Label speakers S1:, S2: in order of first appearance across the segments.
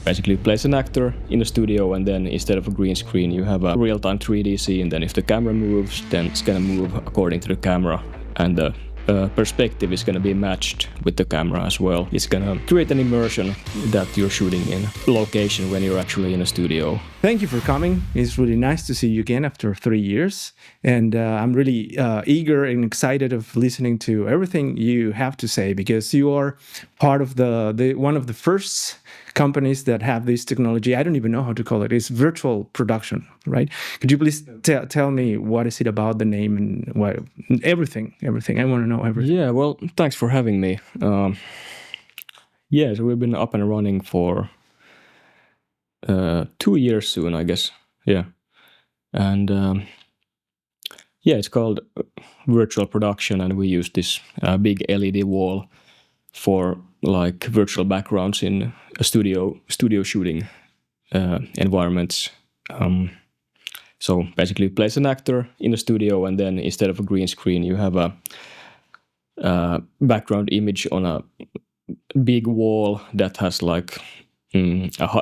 S1: basically plays an actor in the studio, and then instead of a green screen, you have a real-time 3D scene. Then if the camera moves, then it's gonna move according to the camera, and the perspective is going to be matched with the camera as well. It's going to create an immersion that you're shooting in location when you're actually in a studio.
S2: Thank you for coming. It's really nice to see you again after 3 years. And I'm really eager and excited of listening to everything you have to say, because you are part of the one of the first companies that have this technology. I don't even know how to call it. It's virtual production, right? Could you please tell me what is it about, the name, and what, everything? I want to know everything.
S1: Yeah, well, thanks for having me. Yeah, so we've been up and running for 2 years soon, I guess. Yeah. And yeah, it's called virtual production, and we use this big LED wall for like virtual backgrounds in a studio shooting environments. So basically, you place an actor in the studio, and then instead of a green screen, you have a background image on a big wall that has like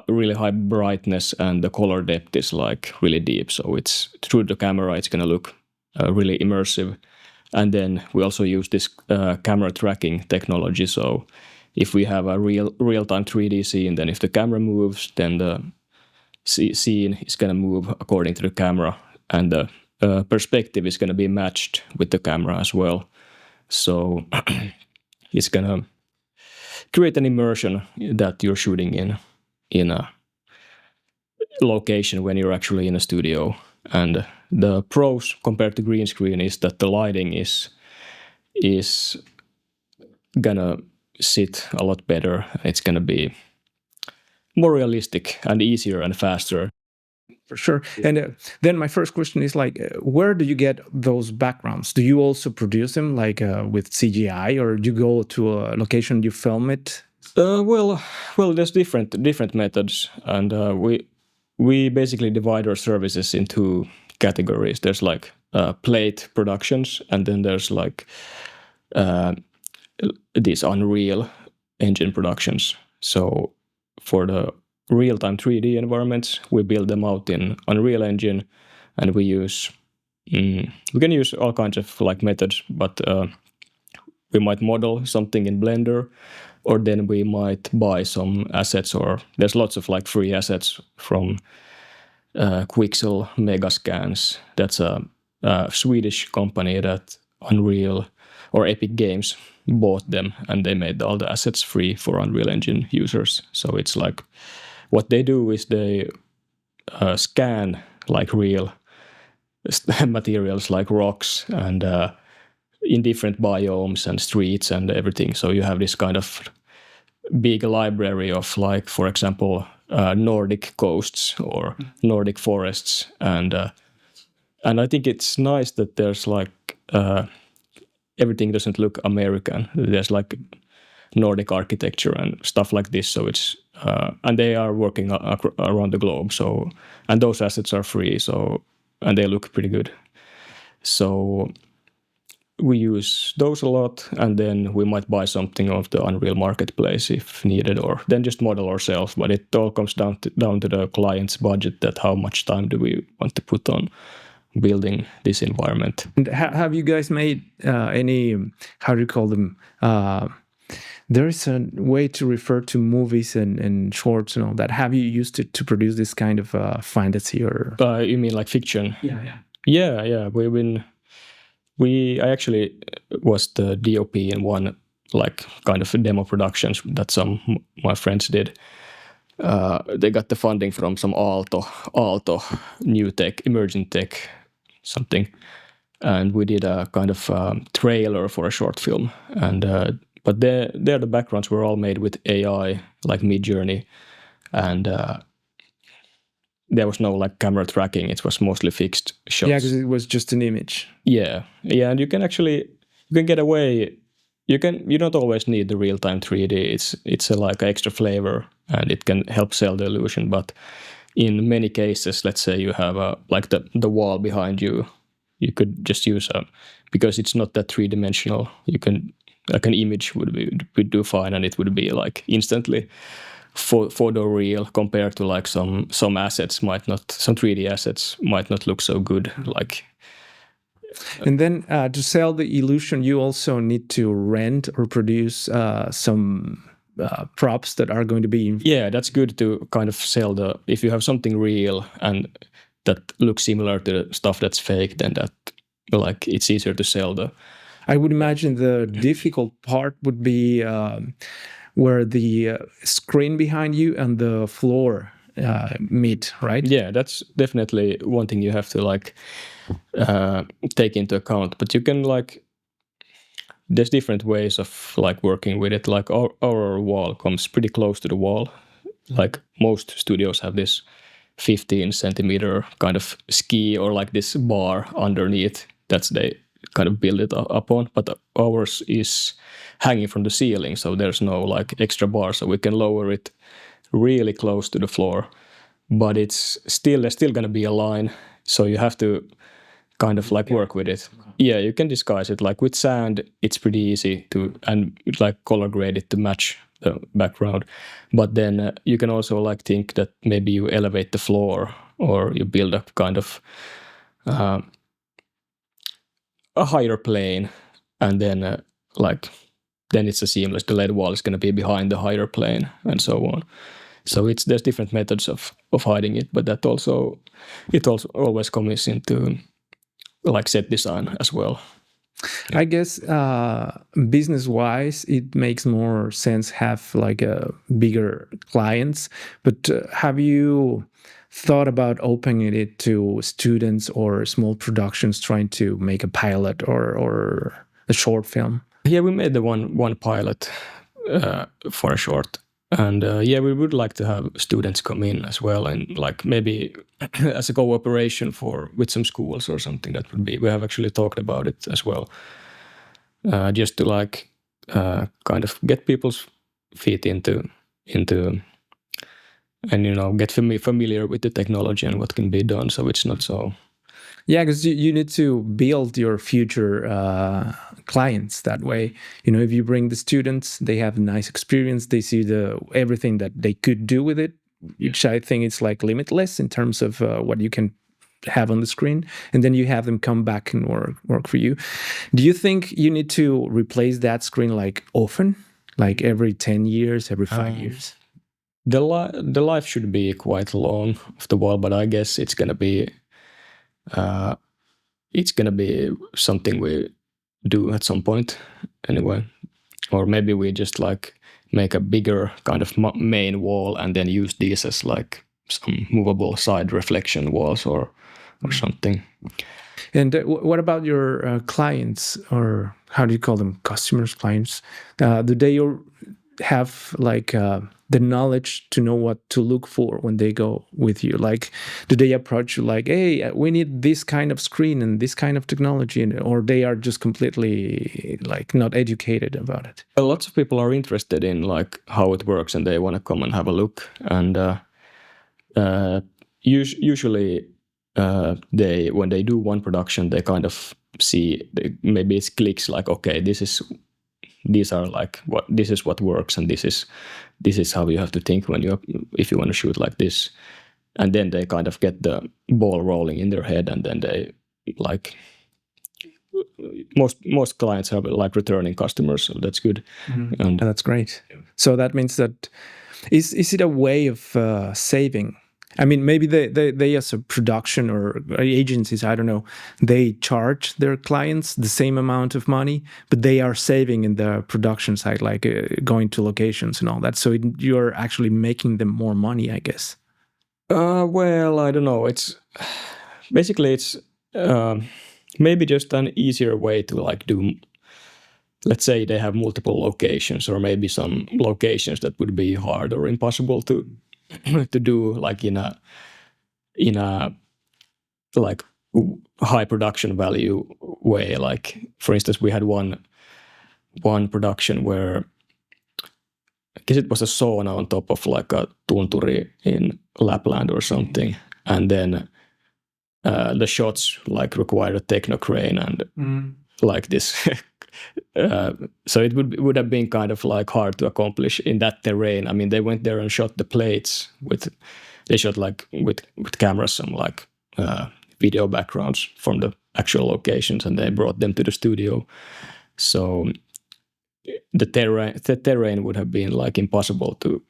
S1: really high brightness, and the color depth is like really deep. So it's through the camera, it's gonna look really immersive. And then we also use this camera tracking technology. So if we have a real-time 3D scene, then if the camera moves, then the scene is going to move according to the camera, and the perspective is going to be matched with the camera as well. So it's going to create an immersion that you're shooting in a location when you're actually in a studio. And the pros compared to green screen is that the lighting is gonna sit a lot better. It's gonna be more realistic and easier and faster.
S2: For sure. And then my first question is like, where do you get those backgrounds? Do you also produce them like with CGI, or do you go to a location, you film it?
S1: Well, there's different methods, and we basically divide our services into categories. There's like plate productions, and then there's like these Unreal Engine productions. So for the real-time 3D environments, we build them out in Unreal Engine, and we can use all kinds of like methods, but we might model something in Blender, or then we might buy some assets, or there's lots of like free assets from Quixel Megascans. That's a Swedish company that Unreal or Epic Games bought them, and they made all the assets free for Unreal Engine users. So it's like what they do is they scan like real materials like rocks and in different biomes and streets and everything. So you have this kind of big library of like, for example, Nordic coasts or Nordic forests, and I think it's nice that there's like everything doesn't look American. There's like Nordic architecture and stuff like this. So it's and they are working around the globe. So, and those assets are free. So, and they look pretty good. So we use those a lot, and then we might buy something off the Unreal Marketplace if needed, or then just model ourselves. But it all comes down to the client's budget, that how much time do we want to put on building this environment.
S2: And have you guys made any, how do you call them? There is a way to refer to movies and shorts and all that. Have you used it to produce this kind of fantasy or?
S1: You mean like fiction?
S2: Yeah.
S1: I actually was the DOP in one like kind of demo productions that some my friends did. They got the funding from some Aalto new tech, emerging tech, something, and we did a kind of trailer for a short film. And but there the backgrounds were all made with AI, like Midjourney, and there was no like camera tracking. It was mostly fixed shots.
S2: Yeah, because it was just an image.
S1: Yeah, and you can get away. You don't always need the real-time 3D. It's a like extra flavor, and it can help sell the illusion. But in many cases, let's say you have like the wall behind you, you could just use because it's not that three-dimensional. You can like an image would do fine, and it would be like instantly photoreal compared to like some assets might not, some 3D assets might not look so good. Like,
S2: and then to sell the illusion, you also need to rent or produce some props that are going to be.
S1: Yeah, that's good to kind of sell the, if you have something real and that looks similar to the stuff that's fake, then that like it's easier to sell the.
S2: I would imagine the difficult part would be where the screen behind you and the floor meet, right?
S1: Yeah, that's definitely one thing you have to like take into account. But you can like, there's different ways of like working with it. Like our wall comes pretty close to the wall. Like most studios have this 15 centimeter kind of ski or like this bar underneath that's they kind of build it upon. But ours is hanging from the ceiling, so there's no like extra bar, so we can lower it really close to the floor. But it's still, there's still going to be a line, so you have to kind of like work with it. Yeah, you can disguise it. Like with sand, it's pretty easy to, and like color grade it to match the background. But then you can also like think that maybe you elevate the floor or you build up kind of a higher plane, and then like then it's a seamless. The LED wall is going to be behind the higher plane, and so on. So it's, there's different methods of hiding it, but that also, it also always comes into like set design as well.
S2: I guess business-wise, it makes more sense have like a bigger clients. But have you thought about opening it to students or small productions trying to make a pilot or a short film?
S1: Yeah, we made the one pilot for a short. And yeah, we would like to have students come in as well, and like maybe as a cooperation with some schools or something. That would be. We have actually talked about it as well, just to like kind of get people's feet into, and you know, get familiar with the technology and what can be done. So it's not so.
S2: Yeah, because you need to build your future clients that way. You know, if you bring the students, they have a nice experience. They see everything that they could do with it, which I think is like limitless in terms of what you can have on the screen. And then you have them come back and work for you. Do you think you need to replace that screen like often, like every 10 years, every 5 years?
S1: The life should be quite long of the wall, but I guess it's gonna be something we do at some point anyway. Or maybe we just like make a bigger kind of main wall and then use these as like some movable side reflection walls or something.
S2: And what about your clients, or how do you call them, customers, clients? Do they have like the knowledge to know what to look for when they go with you? Like, do they approach you like, hey, we need this kind of screen and this kind of technology, or they are just completely like not educated about it?
S1: Lots of people are interested in like how it works, and they want to come and have a look. And usually when they do one production, they kind of see, maybe it clicks like, okay, this is what works, and this is how you have to think if you want to shoot like this. And then they kind of get the ball rolling in their head, and then they like, most clients have like returning customers, so that's good.
S2: Mm-hmm. And that's great. So that means that is it a way of saving? I mean, maybe they as a production or agencies, I don't know, they charge their clients the same amount of money, but they are saving in the production side, like going to locations and all that. So you're actually making them more money, I guess.
S1: Well, I don't know. It's basically maybe just an easier way to like do. Let's say they have multiple locations, or maybe some locations that would be hard or impossible to do like in a like high production value way. Like for instance, we had one production where I guess it was a sauna on top of like a tunturi in Lapland or something, and then the shots like required a techno crane and like this So it would have been kind of like hard to accomplish in that terrain. I mean, they went there and shot the plates they shot like with cameras, some like video backgrounds from the actual locations, and they brought them to the studio. So the terrain would have been like impossible to,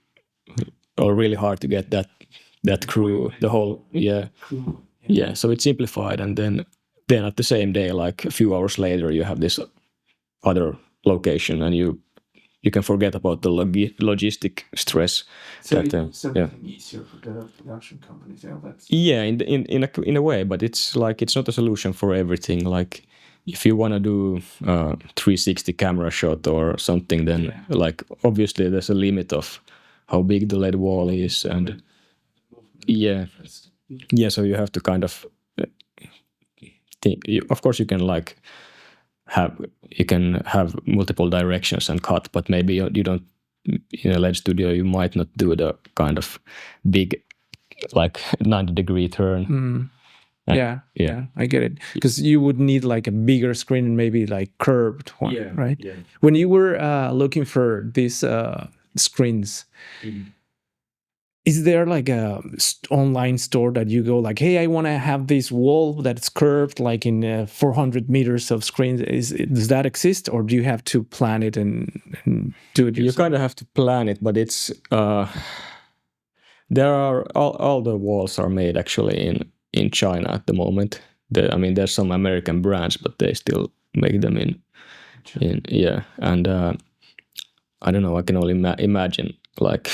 S1: or really hard to get that crew, the whole yeah. So it's simplified, and then at the same day, like a few hours later, you have this other location, and you can forget about the logistic stress.
S2: So it's easier for the production companies.
S1: Yeah, in a way, but it's like it's not a solution for everything. Like if you want to do 360 camera shot or something, then like obviously there's a limit of how big the LED wall is, and so you have to kind of think. Of course, you can like have multiple directions and cut, but maybe you don't, in a LED studio you might not do the kind of big like 90-degree turn.
S2: Yeah, I get it, because you would need like a bigger screen and maybe like curved one, right? When you were looking for these screens, is there like a online store that you go like, hey, I want to have this wall that's curved like in 400 meters of screens? Does that exist, or do you have to plan it and do it yourself?
S1: You kind of have to plan it, but it's there are all the walls are made actually in China at the moment. I mean, there's some American brands, but they still make them in and I don't know, I can only imagine like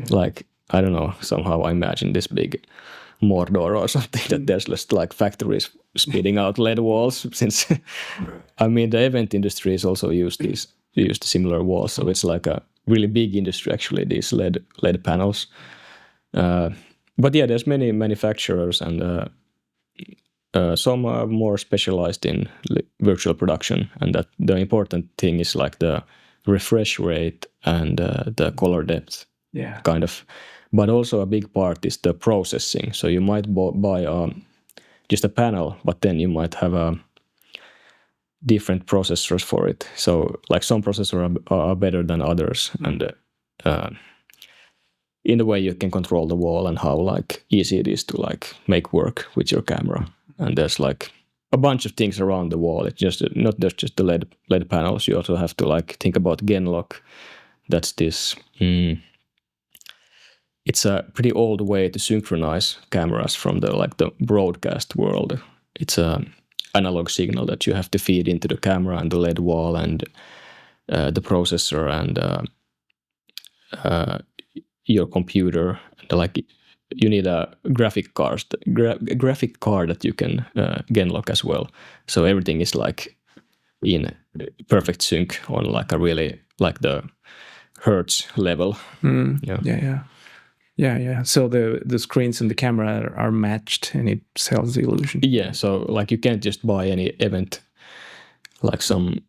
S1: like I don't know, somehow I imagine this big Mordor or something, that there's just like factories spitting out LED walls, since I mean the event industry is also used similar walls, so it's like a really big industry actually, these LED panels. But yeah, there's many manufacturers, and some are more specialized in virtual production, and that the important thing is like the refresh rate and the color depth, kind of. But also a big part is the processing. So you might buy just a panel, but then you might have different processors for it. So like some processors are better than others, and in a way you can control the wall and how like easy it is to like make work with your camera. And there's like a bunch of things around the wall. It's just not just the LED panels. You also have to like think about Genlock. That's this. It's a pretty old way to synchronize cameras from the broadcast world. It's a analog signal that you have to feed into the camera and the LED wall and the processor and your computer. Like you need a graphic card that you can Genlock as well. So everything is like in perfect sync on like a really like the hertz level.
S2: Yeah. So the screens and the camera are matched, and it sells the illusion.
S1: Yeah. So like you can't just buy any event, like some.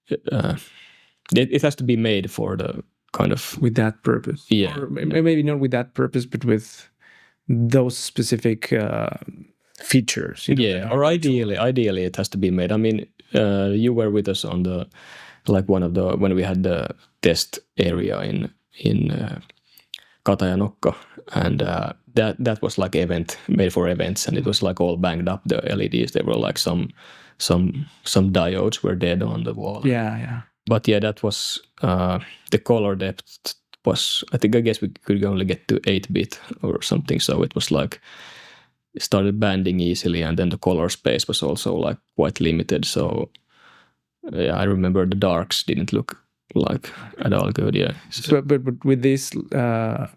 S1: It has to be made for the kind of
S2: with that purpose.
S1: Yeah.
S2: Or maybe not with that purpose, but with those specific features.
S1: Or ideally it has to be made. I mean, you were with us on the like when we had the test area in Katajanokka, and that was like event made for events, and it was like all banged up. The LEDs, they were like some diodes were dead on the wall.
S2: Yeah.
S1: But yeah, that was the color depth was, I guess we could only get to 8-bit or something, so it was like it started banding easily, and then the color space was also like quite limited. So yeah, I remember the darks didn't look like at all good. Yeah.
S2: So, but with these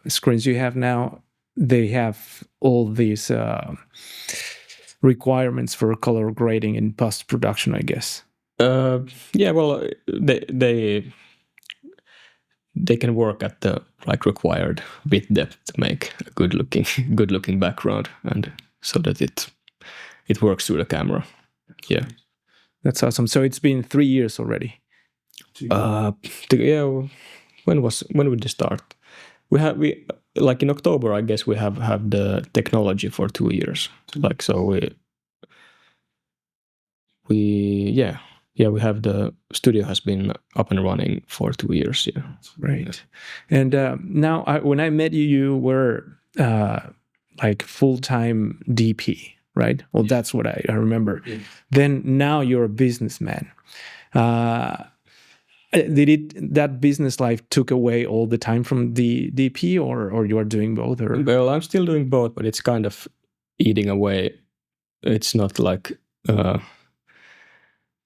S2: screens you have now, they have all these requirements for color grading in post production, I guess.
S1: Yeah. Well, they can work at the like required bit depth to make a good looking background, and so that it works through the camera. Yeah.
S2: That's awesome. So it's been 3 years already.
S1: Yeah. When would they start? We like in October, I guess we have the technology for 2 years. Like so we yeah, we have the studio has been up and running for 2 years. Yeah,
S2: Right. And now, when I met you, you were like full-time DP, right? Well, that's what I remember.
S1: Yeah.
S2: Then now you're a businessman. That business life took away all the time from the DP, or you are doing both? Or
S1: Well, I'm still doing both, but it's kind of eating away. It's not like,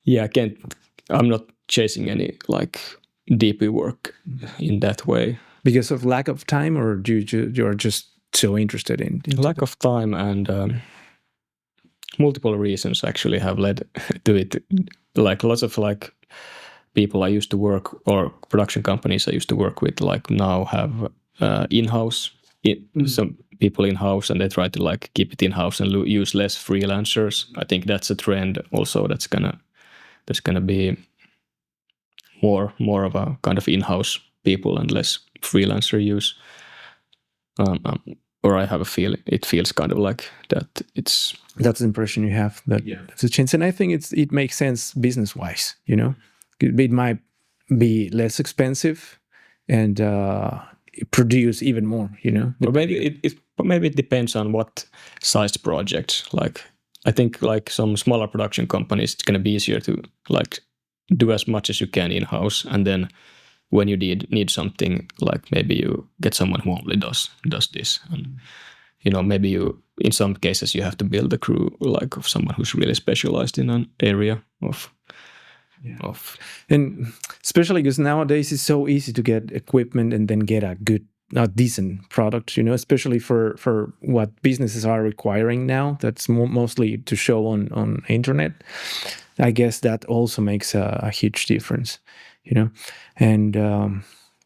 S1: yeah, I'm not chasing any like DP work in that way.
S2: Because of lack of time, or you're just so interested in
S1: Lack of time and multiple reasons actually have led to it. Like lots of like people I used to work, or production companies I used to work with, like now have in-house some people in-house, and they try to like keep it in-house and use less freelancers. I think that's a trend also there's gonna be more of a kind of in-house people and less freelancer use. Or I have a feeling it feels kind of like that.
S2: That's the impression you have, that that's a change, and I think it makes sense business-wise. You know, it might be less expensive and produce even more. You know,
S1: or maybe it depends on what sized project. Like I think like some smaller production companies, it's gonna be easier to like do as much as you can in-house, and then when you need something, like maybe you get someone who only does this, and you know, maybe in some cases you have to build a crew like of someone who's really specialized in an area of.
S2: And especially because nowadays it's so easy to get equipment and then get a decent product, you know, especially for what businesses are requiring now. That's mostly to show on internet. I guess that also makes a huge difference, you know. And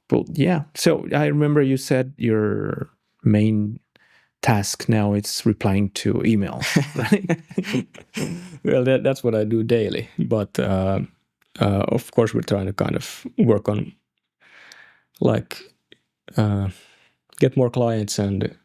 S2: well, yeah. So I remember you said your main task now it's replying to emails, right?
S1: Well, that's what I do daily, but of course we're trying to kind of work on like get more clients, and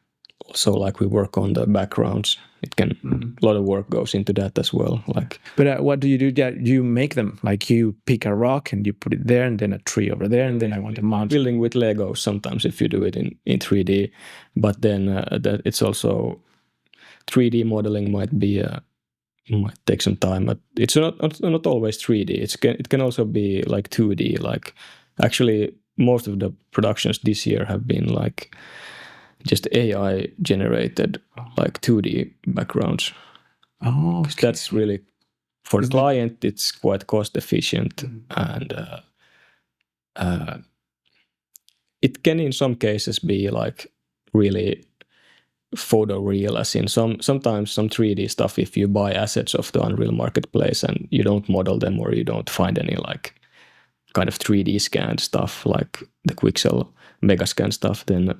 S1: also like we work on the backgrounds. It can a lot of work goes into that as well. Like,
S2: but what do you do? Do you make them, like you pick a rock and you put it there, and then a tree over there, and then I want to mount
S1: building with Lego sometimes if you do it in 3D, but then that it's also 3D modeling might take some time, but it's not always 3D. It can also be like 2D. Like actually most of the productions this year have been like just AI generated like 2D backgrounds.
S2: Oh, okay.
S1: That's really for the client. It's quite cost efficient, and it can in some cases be like really photoreal, as in sometimes some 3D stuff. If you buy assets of the Unreal Marketplace and you don't model them, or you don't find any like kind of 3D scanned stuff like the Quixel Megascan stuff, then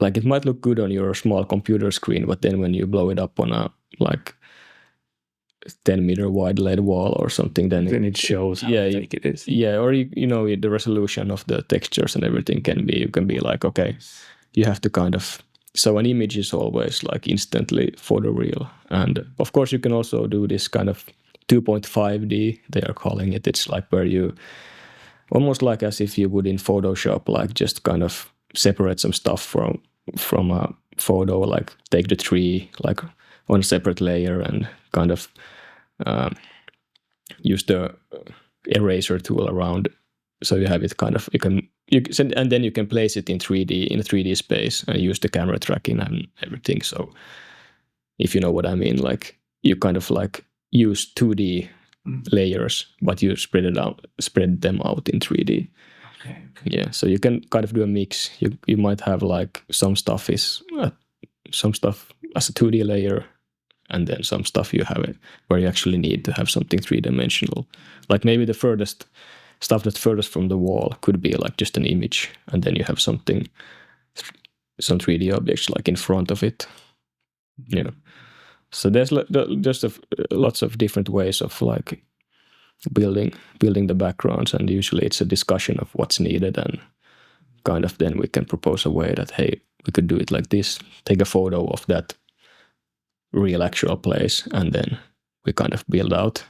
S1: like it might look good on your small computer screen, but then when you blow it up on a like 10-meter wide LED wall or something, then
S2: it shows how fake it is.
S1: Yeah, or you know, the resolution of the textures and everything you can be like, okay, you have to kind of, so an image is always like instantly photoreal. And of course you can also do this kind of 2.5D, they are calling it. It's like where you almost like as if you would in Photoshop, like just kind of separate some stuff from a photo, like take the tree like on a separate layer and kind of use the eraser tool around, so you have it kind of and then you can place it in 3D space and use the camera tracking and everything. So if you know what I mean, like you kind of like use 2D layers, but you spread them out in 3D.
S2: Okay.
S1: Yeah, so you can kind of do a mix. You might have like some stuff as a 2D layer, and then some stuff you have it where you actually need to have something 3-dimensional. Like maybe the furthest stuff that's furthest from the wall could be like just an image, and then you have some 3D objects like in front of it. You know, so there's just lots of different ways of like building the backgrounds, and usually it's a discussion of what's needed, and kind of then we can propose a way that, hey, we could do it like this, take a photo of that real actual place, and then we kind of build out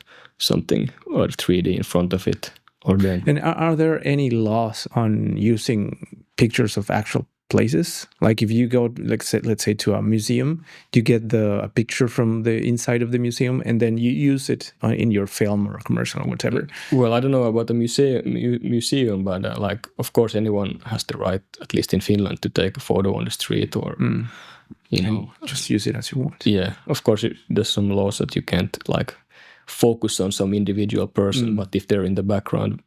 S1: something or 3D in front of it. Or then
S2: And are there any laws on using pictures of actual places? Like if you go, like let's say to a museum, do you get a picture from the inside of the museum and then you use it in your film or commercial or whatever?
S1: Well, I don't know about the museum, but like of course anyone has the right, at least in Finland, to take a photo on the street or you know,
S2: just use it as you want.
S1: Yeah, of course there's some laws that you can't like focus on some individual person, but if they're in the background,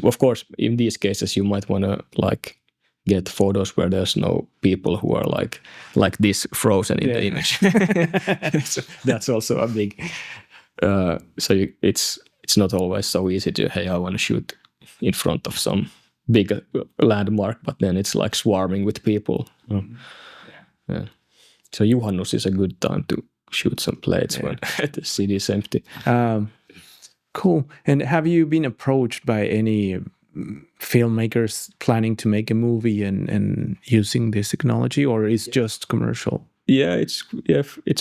S1: of course in these cases you might want to like get photos where there's no people who are like this frozen in the image. So that's also a big so it's not always so easy to, hey, I want to shoot in front of some big landmark, but then it's like swarming with people. Yeah. So Juhannus is a good time to shoot some plates when the city is empty.
S2: Cool. And have you been approached by any filmmakers planning to make a movie and using this technology, or is just commercial?
S1: Yeah, it's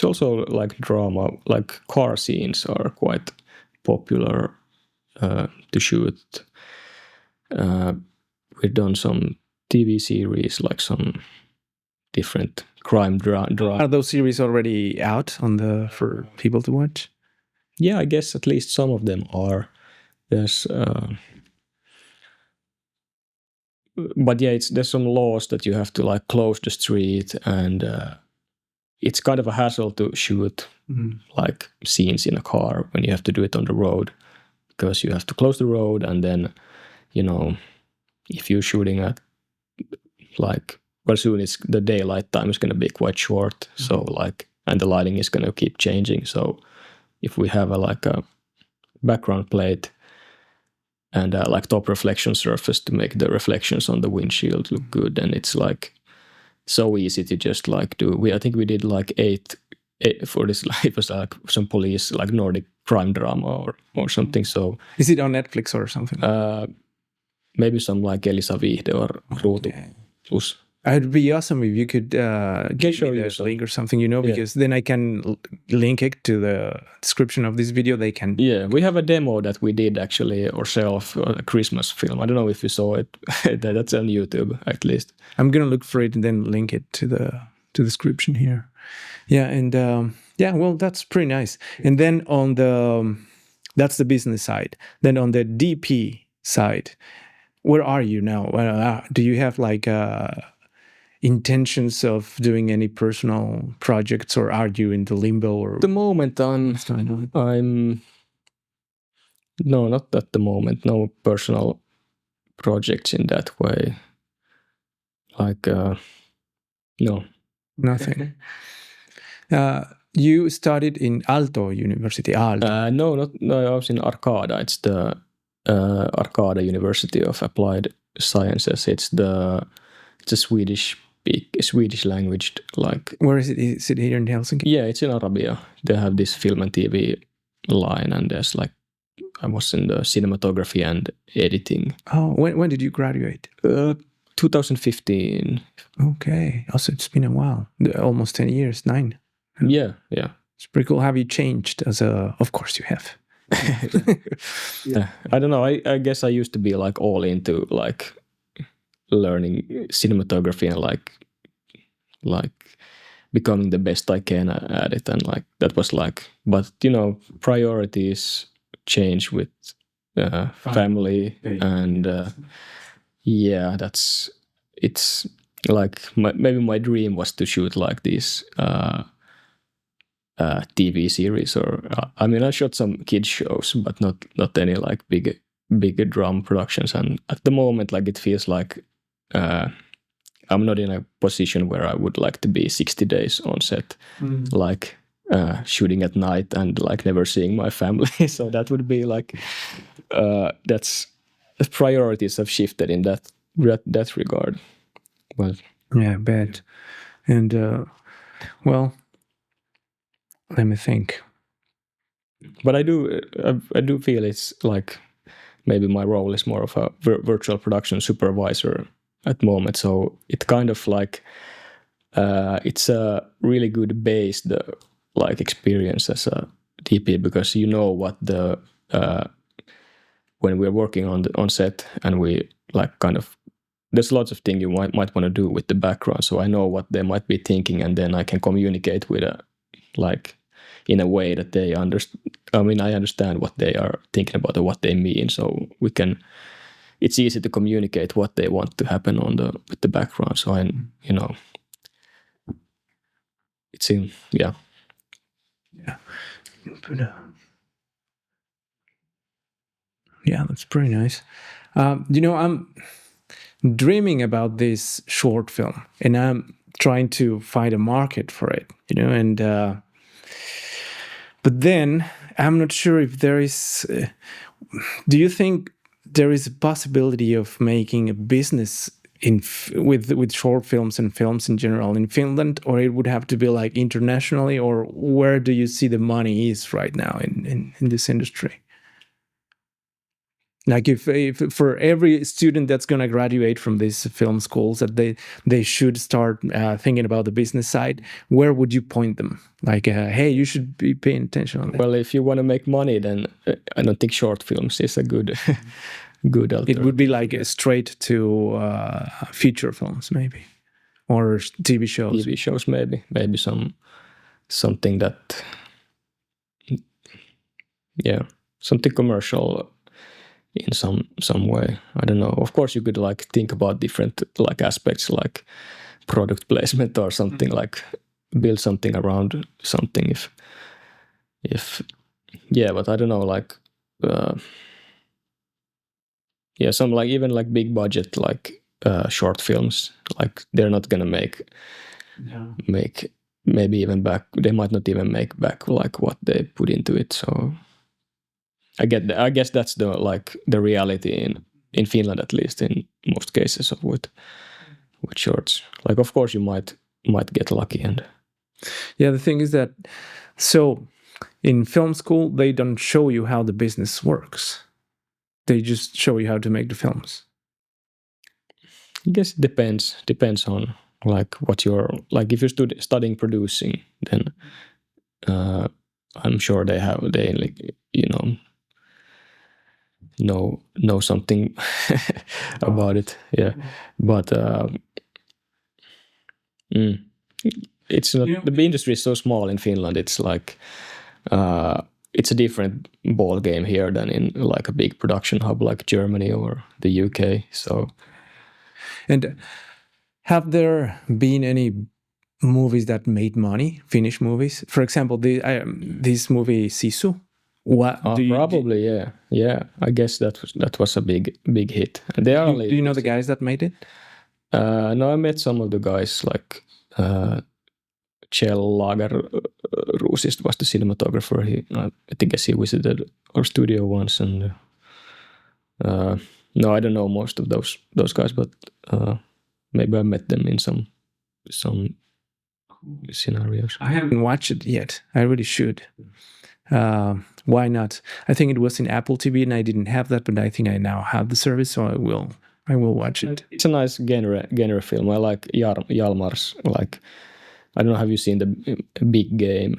S1: also like drama, like car scenes are quite popular to shoot. We've done some TV series, like some different crime drama.
S2: Are those series already out for people to watch?
S1: Yeah, I guess at least some of them are. There's but yeah, there's some laws that you have to like close the street, and it's kind of a hassle to shoot like scenes in a car when you have to do it on the road, because you have to close the road, and then if you're shooting at like, well, soon the daylight time is going to be quite short, so like, and the lighting is going to keep changing. So if we have a background plate and like top reflection surface to make the reflections on the windshield look good, and it's like so easy to just like I think we did like eight for this. It was like some police, like Nordic crime drama or something. So
S2: is it on Netflix or something?
S1: Maybe some like Elisa Viihde or Ruutu Plus.
S2: It'd be awesome if you could give me the link or something, because then I can link it to the description of this video. They can.
S1: Yeah, we have a demo that we did actually ourselves, a Christmas film. I don't know if you saw it. That's on YouTube at least.
S2: I'm gonna look for it and then link it to the description here. Yeah, and well, that's pretty nice. And then that's the business side. Then on the DP side, where are you now? Do you have like intentions of doing any personal projects, or are you in the limbo? Or
S1: at the moment, no, not at the moment. No personal projects in that way. Like, no,
S2: nothing. You studied in Aalto University.
S1: No, I was in Arcada. It's the Arcada University of Applied Sciences. It's a Swedish language, like.
S2: Where is it? Is it here in Helsinki?
S1: Yeah, it's in Arabia. They have this film and TV line, and there's like, I was in the cinematography and editing.
S2: Oh, when did you graduate?
S1: 2015.
S2: Okay. Also, it's been a while. Almost 10 years, 9.
S1: Yeah.
S2: It's pretty cool. Have you changed of course you have.
S1: Yeah. I don't know. I guess I used to be like all into like learning cinematography and like becoming the best I can at it, and like that was like, but priorities change with family, and it's like maybe my dream was to shoot like this TV series, or I mean I shot some kids shows, but not any like big drum productions, and at the moment like it feels like I'm not in a position where I would like to be 60 days on set, like shooting at night and like never seeing my family. So that would be like that's the priorities have shifted in that regard. Well,
S2: yeah, bad. And well, let me think.
S1: But I do feel it's like maybe my role is more of a virtual production supervisor at the moment. So it kind of like it's a really good base, the like experience as a DP, because you know what the when we're working on set and we like kind of, there's lots of things you might want to do with the background. So I know what they might be thinking, and then I can communicate with like in a way that they understand. I mean, I understand what they are thinking about or what they mean. So it's easy to communicate what they want to happen with the background. So it's in, yeah.
S2: Yeah. Yeah, that's pretty nice. I'm dreaming about this short film, and I'm trying to find a market for it, and but then I'm not sure if there is. Do you think there is a possibility of making a business with short films and films in general in Finland, or it would have to be like internationally, or where do you see the money is right now in this industry? Like if for every student that's going to graduate from these film schools that they should start thinking about the business side, where would you point them? Like, hey, you should be paying attention on that.
S1: Well, if you want to make money, then I don't think short films is a good alternative.
S2: It would be like straight to feature films, maybe, or TV shows.
S1: TV shows, maybe something that, yeah, something commercial in some way. I don't know. Of course, you could like think about different like aspects, like product placement or something, like build something around something. If yeah, but I don't know, like yeah, some like even like big budget like short films, like they're not gonna make maybe even back. They might not even make back like what they put into it. So I guess that's the reality in Finland, at least in most cases of with shorts. Like of course you might get lucky, and
S2: yeah, the thing is that so in film school they don't show you how the business works. They just show you how to make the films.
S1: I guess it depends on like what you're like. If you're studying producing, then I'm sure they like know something about it. Yeah, but it's not, the industry is so small in Finland. It's like it's a different ball game here than in like a big production hub like Germany or the UK. So,
S2: and have there been any movies that made money? Finnish movies, for example, this movie Sisu.
S1: Probably, yeah. I guess that was a big hit. And they are.
S2: Do you know the guys that made it?
S1: No, I met some of the guys, like Kjell Lagerroosist was the cinematographer. I think he visited our studio once, and no, I don't know most of those guys, but maybe I met them in some scenarios.
S2: I haven't watched it yet. I really should. Why not? I think it was in Apple TV, and I didn't have that, but I think I now have the service, so I will watch it.
S1: It's a nice genre film. I like Jalmar's. Like, I don't know. Have you seen the Big Game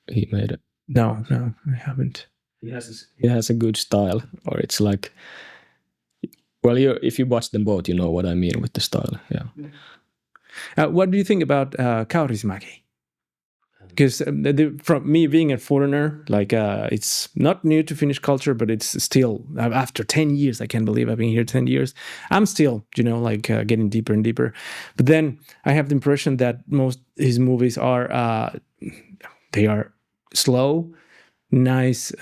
S1: he made?
S2: No, I haven't.
S1: He has a good style, or it's like, well, if you watch them both, you know what I mean with the style. Yeah.
S2: What do you think about Kaurismäki? Because from me being a foreigner, like it's not new to Finnish culture, but it's still after 10 years. I can't believe I've been here 10 years. I'm still, getting deeper and deeper. But then I have the impression that most his movies are they are slow, nice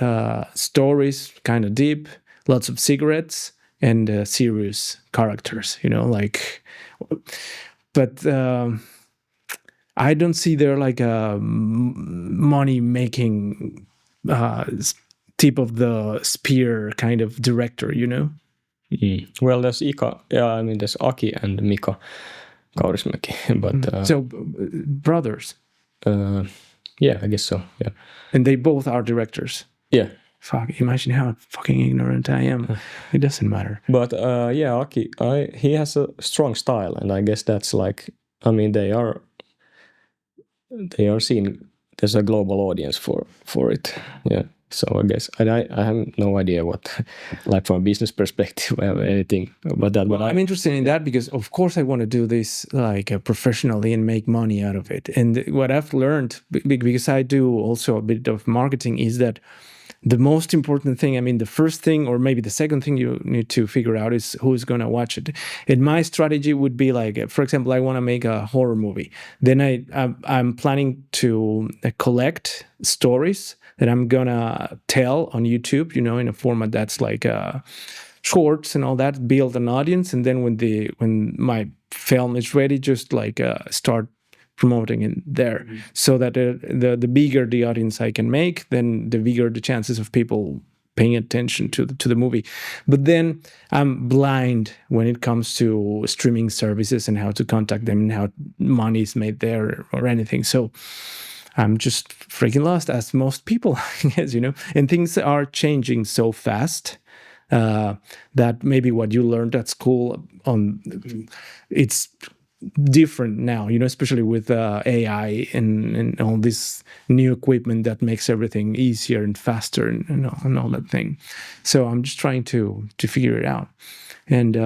S2: stories, kind of deep, lots of cigarettes and serious characters. But. I don't see there like a money-making tip of the spear kind of director,
S1: Well, there's Ika. Yeah, I mean, there's Aki and Mika Kaurismäki, but
S2: so brothers.
S1: Yeah, I guess so. Yeah,
S2: and they both are directors.
S1: Yeah.
S2: Fuck! Imagine how fucking ignorant I am. It doesn't matter.
S1: But yeah, Aki, he has a strong style, and I guess that's like, I mean, they are seen. There's a global audience for it. Yeah. So I guess I have no idea what, like from a business perspective, I have anything about that. But
S2: I'm interested in that because, of course, I want to do this like professionally and make money out of it. And what I've learned, because I do also a bit of marketing, is that the most important thing, I mean, the first thing or maybe the second thing you need to figure out is who's going to watch it. And my strategy would be like, for example, I want to make a horror movie. Then I'm planning to collect stories that I'm going to tell on YouTube, in a format that's like shorts and all that, build an audience. And then when my film is ready, just like start promoting it there, so that the bigger the audience I can make, then the bigger the chances of people paying attention to the movie. But then I'm blind when it comes to streaming services and how to contact them and how money is made there or anything. So I'm just freaking lost, as most people, I guess, and things are changing so fast that maybe what you learned at school it's different now, especially with AI and all this new equipment that makes everything easier and faster and all that thing. So I'm just trying to figure it out. And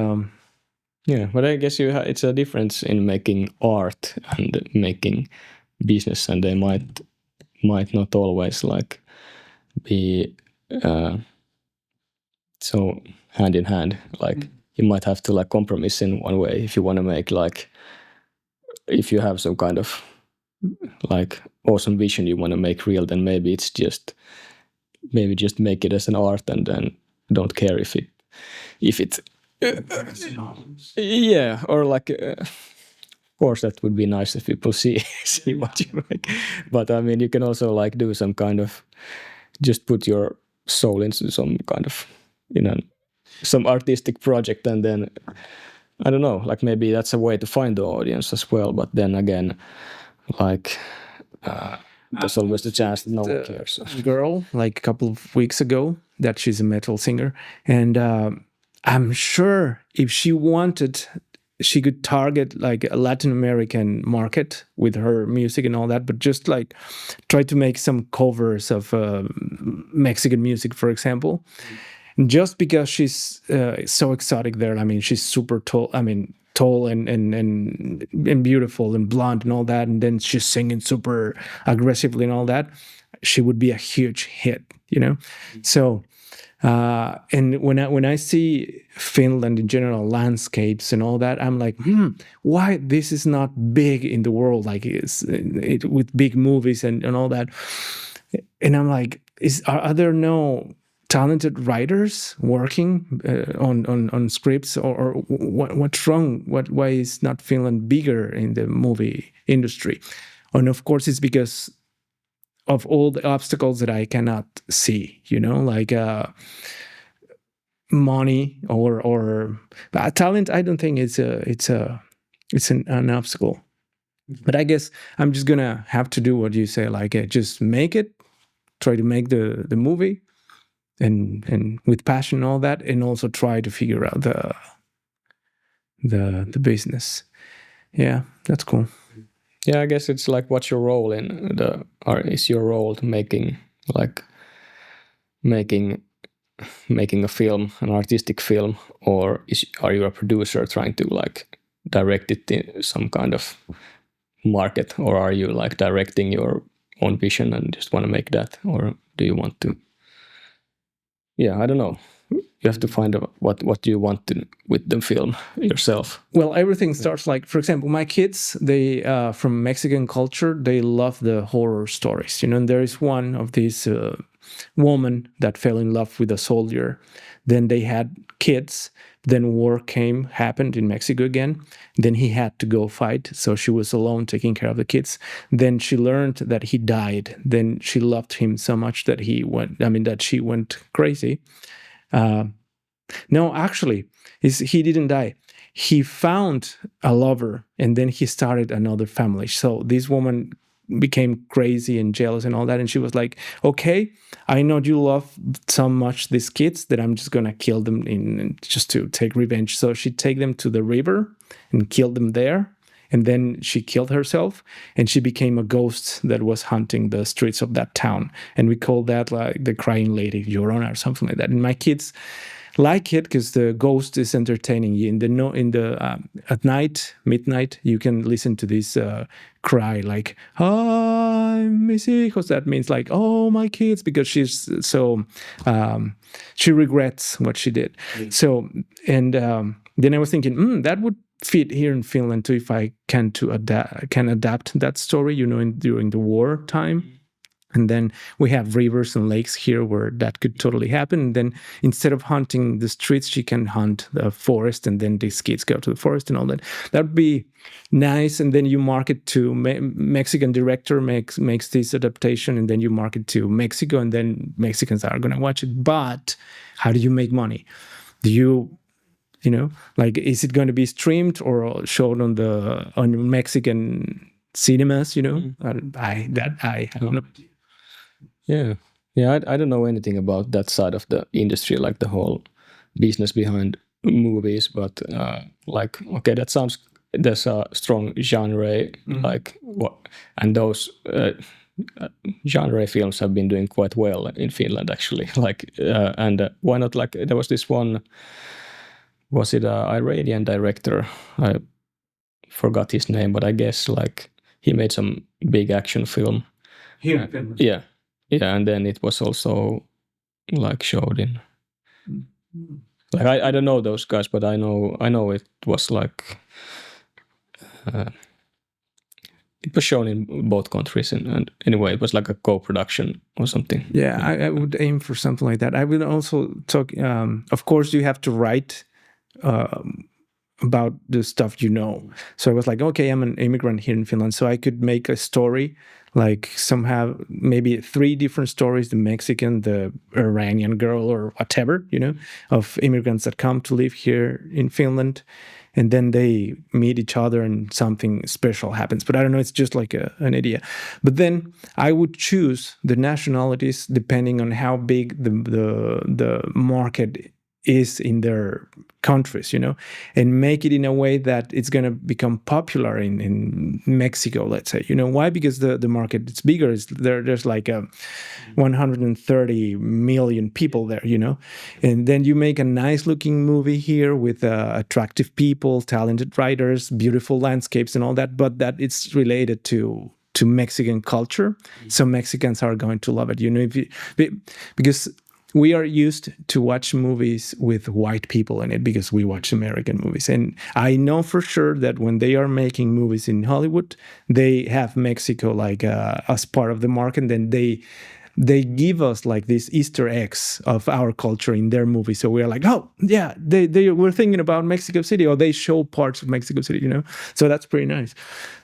S1: yeah, but I guess it's a difference in making art and making business, and they might not always like be so hand in hand. Like you might have to like compromise in one way if you want to make like, if you have some kind of like awesome vision you want to make real, then maybe just make it as an art and then don't care if it yeah, or like of course that would be nice if people see what you make, but I mean you can also like do some kind of, just put your soul into some kind of some artistic project, and then I don't know, like maybe that's a way to find the audience as well. But then again, like there's always the chance that no one cares.
S2: Girl, like a couple of weeks ago, that she's a metal singer, and I'm sure if she wanted, she could target like a Latin American market with her music and all that, but just like try to make some covers of Mexican music, for example. Just because she's so exotic there. I mean, she's super tall. I mean, tall and beautiful and blonde and all that. And then she's singing super aggressively and all that. She would be a huge hit, So, and when I see Finland in general, landscapes and all that, I'm like, why this is not big in the world, like with big movies and all that. And I'm like, are there no talented writers working on scripts, or what's wrong? Why is not Finland bigger in the movie industry? And of course, it's because of all the obstacles that I cannot see. Like money or talent. I don't think it's an obstacle. But I guess I'm just gonna have to do what you say, like just make it, try to make the movie. And with passion and all that, and also try to figure out the business. Yeah, that's cool.
S1: Yeah, I guess it's like, what's your role in is your role to making a film, an artistic film, or are you a producer trying to like direct it in some kind of market, or are you like directing your own vision and just want to make that, or do you want to? Yeah, I don't know. You have to find out what you want to with the film yourself.
S2: Well, everything starts like, for example, my kids, they from Mexican culture, they love the horror stories. And there is one of these woman that fell in love with a soldier. Then they had kids. Then war happened in Mexico again. Then he had to go fight. So she was alone taking care of the kids. Then she learned that he died. Then she loved him so much that that she went crazy. No, actually, he didn't die. He found a lover, and then he started another family. So this woman became crazy and jealous and all that, and she was like, okay, I know you love so much these kids that I'm just gonna kill them just to take revenge. So she take them to the river and killed them there, and then she killed herself, and she became a ghost that was haunting the streets of that town. And we call that like the crying lady Llorona or something like that. And my kids like it because the ghost is entertaining you. At night, midnight, you can listen to this cry like "Ay, mis hijos." That means like, "Oh, my kids," because she's so she regrets what she did. So and then I was thinking, that would fit here in Finland too if I can adapt that story, during the war time. And then we have rivers and lakes here where that could totally happen. And then instead of hunting the streets, she can hunt the forest, and then these kids go to the forest and all that. That would be nice. And then you market to Mexican director makes this adaptation, and then you market to Mexico, and then Mexicans are going to watch it. But how do you make money? Do you like, is it going to be streamed or shown on Mexican cinemas? I don't know.
S1: Yeah. I don't know anything about that side of the industry, like the whole business behind movies. But like, okay, that sounds. There's a strong genre, like what, and those genre films have been doing quite well in Finland, actually. Like, and why not? Like, there was this one. Was it an Iranian director? I forgot his name, but I guess like he made some big action film.
S2: Here in Finland.
S1: Yeah, and then it was also like showed in. Like I don't know those guys, but I know it was like it was shown in both countries, and anyway, it was like a co-production or something.
S2: Yeah, I would aim for something like that. I would also talk. Of course, you have to write about the stuff So I was like, okay, I'm an immigrant here in Finland, so I could make a story, like somehow maybe 3 different stories: the Mexican, the Iranian girl, or whatever, of immigrants that come to live here in Finland, and then they meet each other and something special happens. But I don't know, it's just like an idea. But then I would choose the nationalities depending on how big the market is in their countries, and make it in a way that it's going to become popular in Mexico, let's say. Why? Because the market is bigger. There's like 130 million people there, and then you make a nice looking movie here with attractive people, talented writers, beautiful landscapes and all that, but that it's related to Mexican culture. So Mexicans are going to love it, because we are used to watch movies with white people in it because we watch American movies. And I know for sure that when they are making movies in Hollywood, they have Mexico like as part of the market. And then they give us like these Easter eggs of our culture in their movie. So we're like, oh, yeah, they were thinking about Mexico City, or they show parts of Mexico City, So that's pretty nice.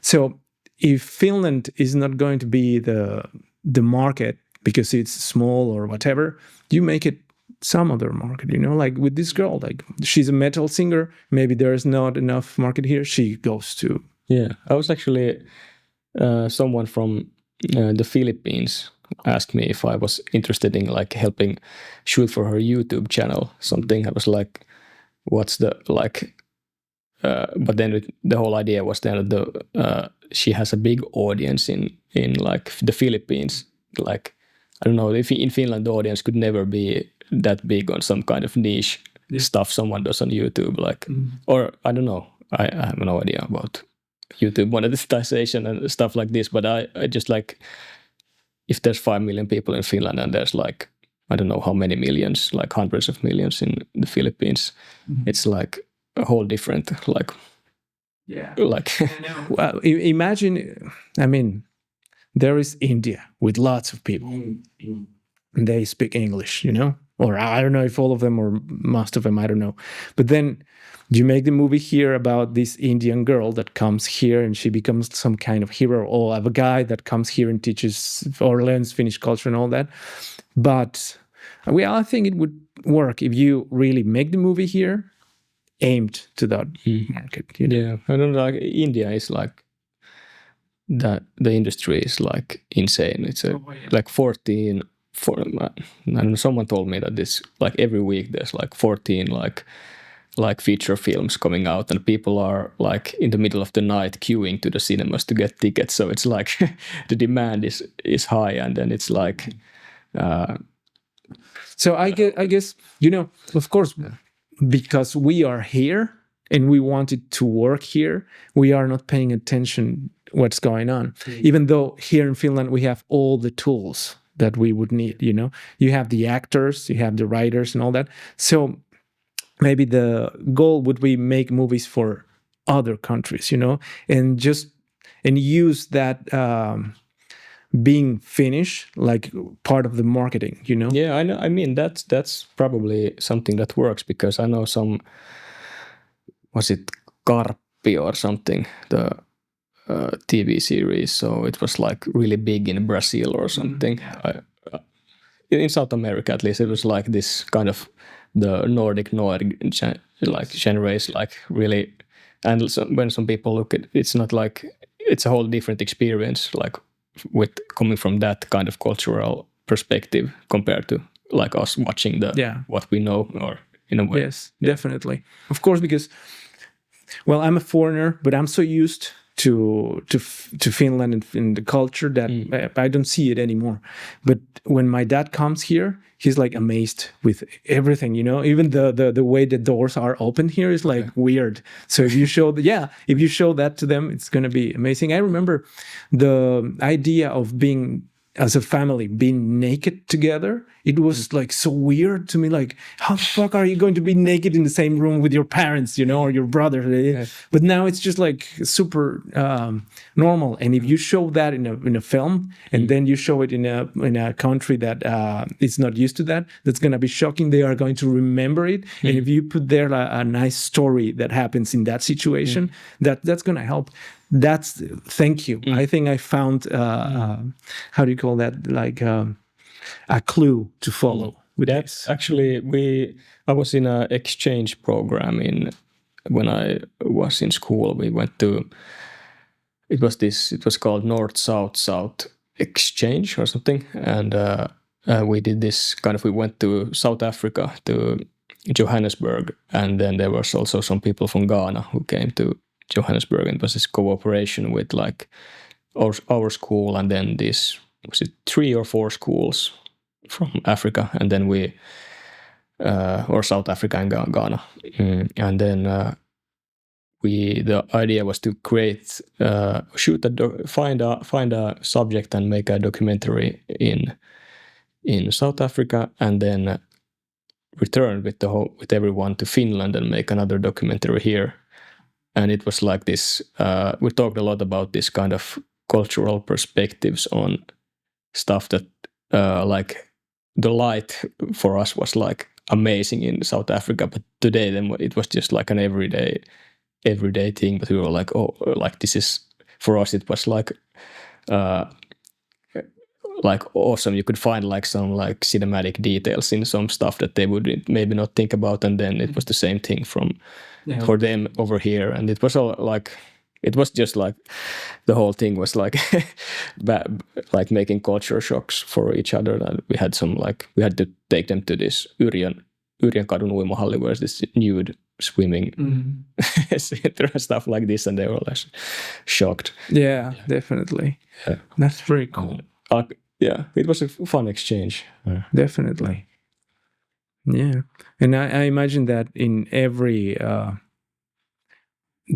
S2: So if Finland is not going to be the market because it's small or whatever, you make it some other market, like with this girl, like she's a metal singer. Maybe there's not enough market here. She goes to.
S1: Yeah, I was actually someone from the Philippines asked me if I was interested in like helping shoot for her YouTube channel something. I was like, what's the like? But then the whole idea was then that she has a big audience in like the Philippines, like. I don't know, if in Finland the audience could never be that big on some kind of niche stuff someone does on YouTube, like, or I don't know, I have no idea about YouTube monetization and stuff like this, but I just like, if there's 5 million people in Finland and there's like, I don't know how many millions, like hundreds of millions in the Philippines, it's like a whole different, like, like.
S2: Well, imagine, I mean, there is India with lots of people. They speak English, or I don't know if all of them or most of them, I don't know. But then you make the movie here about this Indian girl that comes here and she becomes some kind of hero, or have a guy that comes here and teaches or learns Finnish culture and all that. But I think it would work if you really make the movie here aimed to that market.
S1: Yeah, I don't know, like India is like, that the industry is like insane. It's like 14 I don't know, someone told me that this like every week there's like 14 like like feature films coming out, and people are like in the middle of the night queuing to the cinemas to get tickets. So it's like the demand is high, and then it's like.
S2: So I guess of course, because we are here and we want it to work here, we are not paying attention what's going on. Even though here in Finland we have all the tools that we would need. You have the actors, you have the writers, and all that. So maybe the goal would be make movies for other countries, and use that. Being Finnish, like part of the marketing,
S1: Yeah, I know. I mean, that's probably something that works, because I know some, was it Karppi or something, the TV series. So it was like really big in Brazil or something. In South America, at least, it was like this kind of the Nordic like genres, like really. And when some people look at, it's not like it's a whole different experience, like with coming from that kind of cultural perspective compared to like us watching what we know, or in a way.
S2: Yes, definitely. Of course, because I'm a foreigner, but I'm so used to Finland and in the culture that I don't see it anymore. But when my dad comes here, he's like amazed with everything, even the way the doors are open here is like weird. So if you show that to them, it's going to be amazing. I remember the idea of being as a family being naked together. It was like so weird to me, like how the fuck are you going to be naked in the same room with your parents, or your brother? But now it's just like super normal. And if you show that in a film, and then you show it in a country that is not used to that, that's going to be shocking. They are going to remember it. And if you put there a nice story that happens in that situation, that's going to help. Thank you. I think I found how do you call that, like a clue to follow with
S1: that's
S2: this.
S1: Actually, I was in an exchange program when I was in school. We went to, it was called North South exchange or something, and we did this kind of, we went to South Africa, to Johannesburg, and then there was also some people from Ghana who came to Johannesburg, and it was this cooperation with like our school, and then this, was it 3 or 4 schools from Africa, and then we or South Africa and Ghana, and then the idea was to create find a subject and make a documentary in South Africa, and then return with everyone to Finland and make another documentary here. And it was like this, we talked a lot about this kind of cultural perspectives on stuff that like the light for us was like amazing in South Africa, but today then it was just like an everyday thing. But we were like, oh, like this is, for us it was like awesome. You could find like some like cinematic details in some stuff that they would maybe not think about, and then it was the same thing for them over here. And it was all like, it was just like the whole thing was like like making culture shocks for each other. And we had we had to take them to this Yrjönkadun uimahalli, where there's this nude swimming center and stuff like this, and they were like shocked.
S2: Yeah, definitely.
S1: Yeah.
S2: That's very cool.
S1: Yeah, it was a fun exchange.
S2: Definitely. Yeah. And I imagine that in every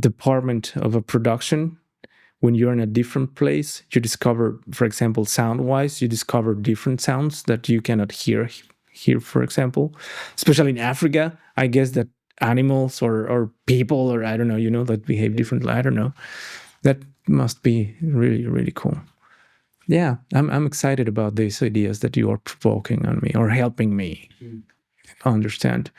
S2: department of a production, when you're in a different place, you discover, for example, sound-wise, you discover different sounds that you cannot hear here, for example. Especially in Africa, I guess that animals or people, or I don't know, that behave differently. I don't know. That must be really, really cool. Yeah, I'm excited about these ideas that you are provoking on me or helping me understand.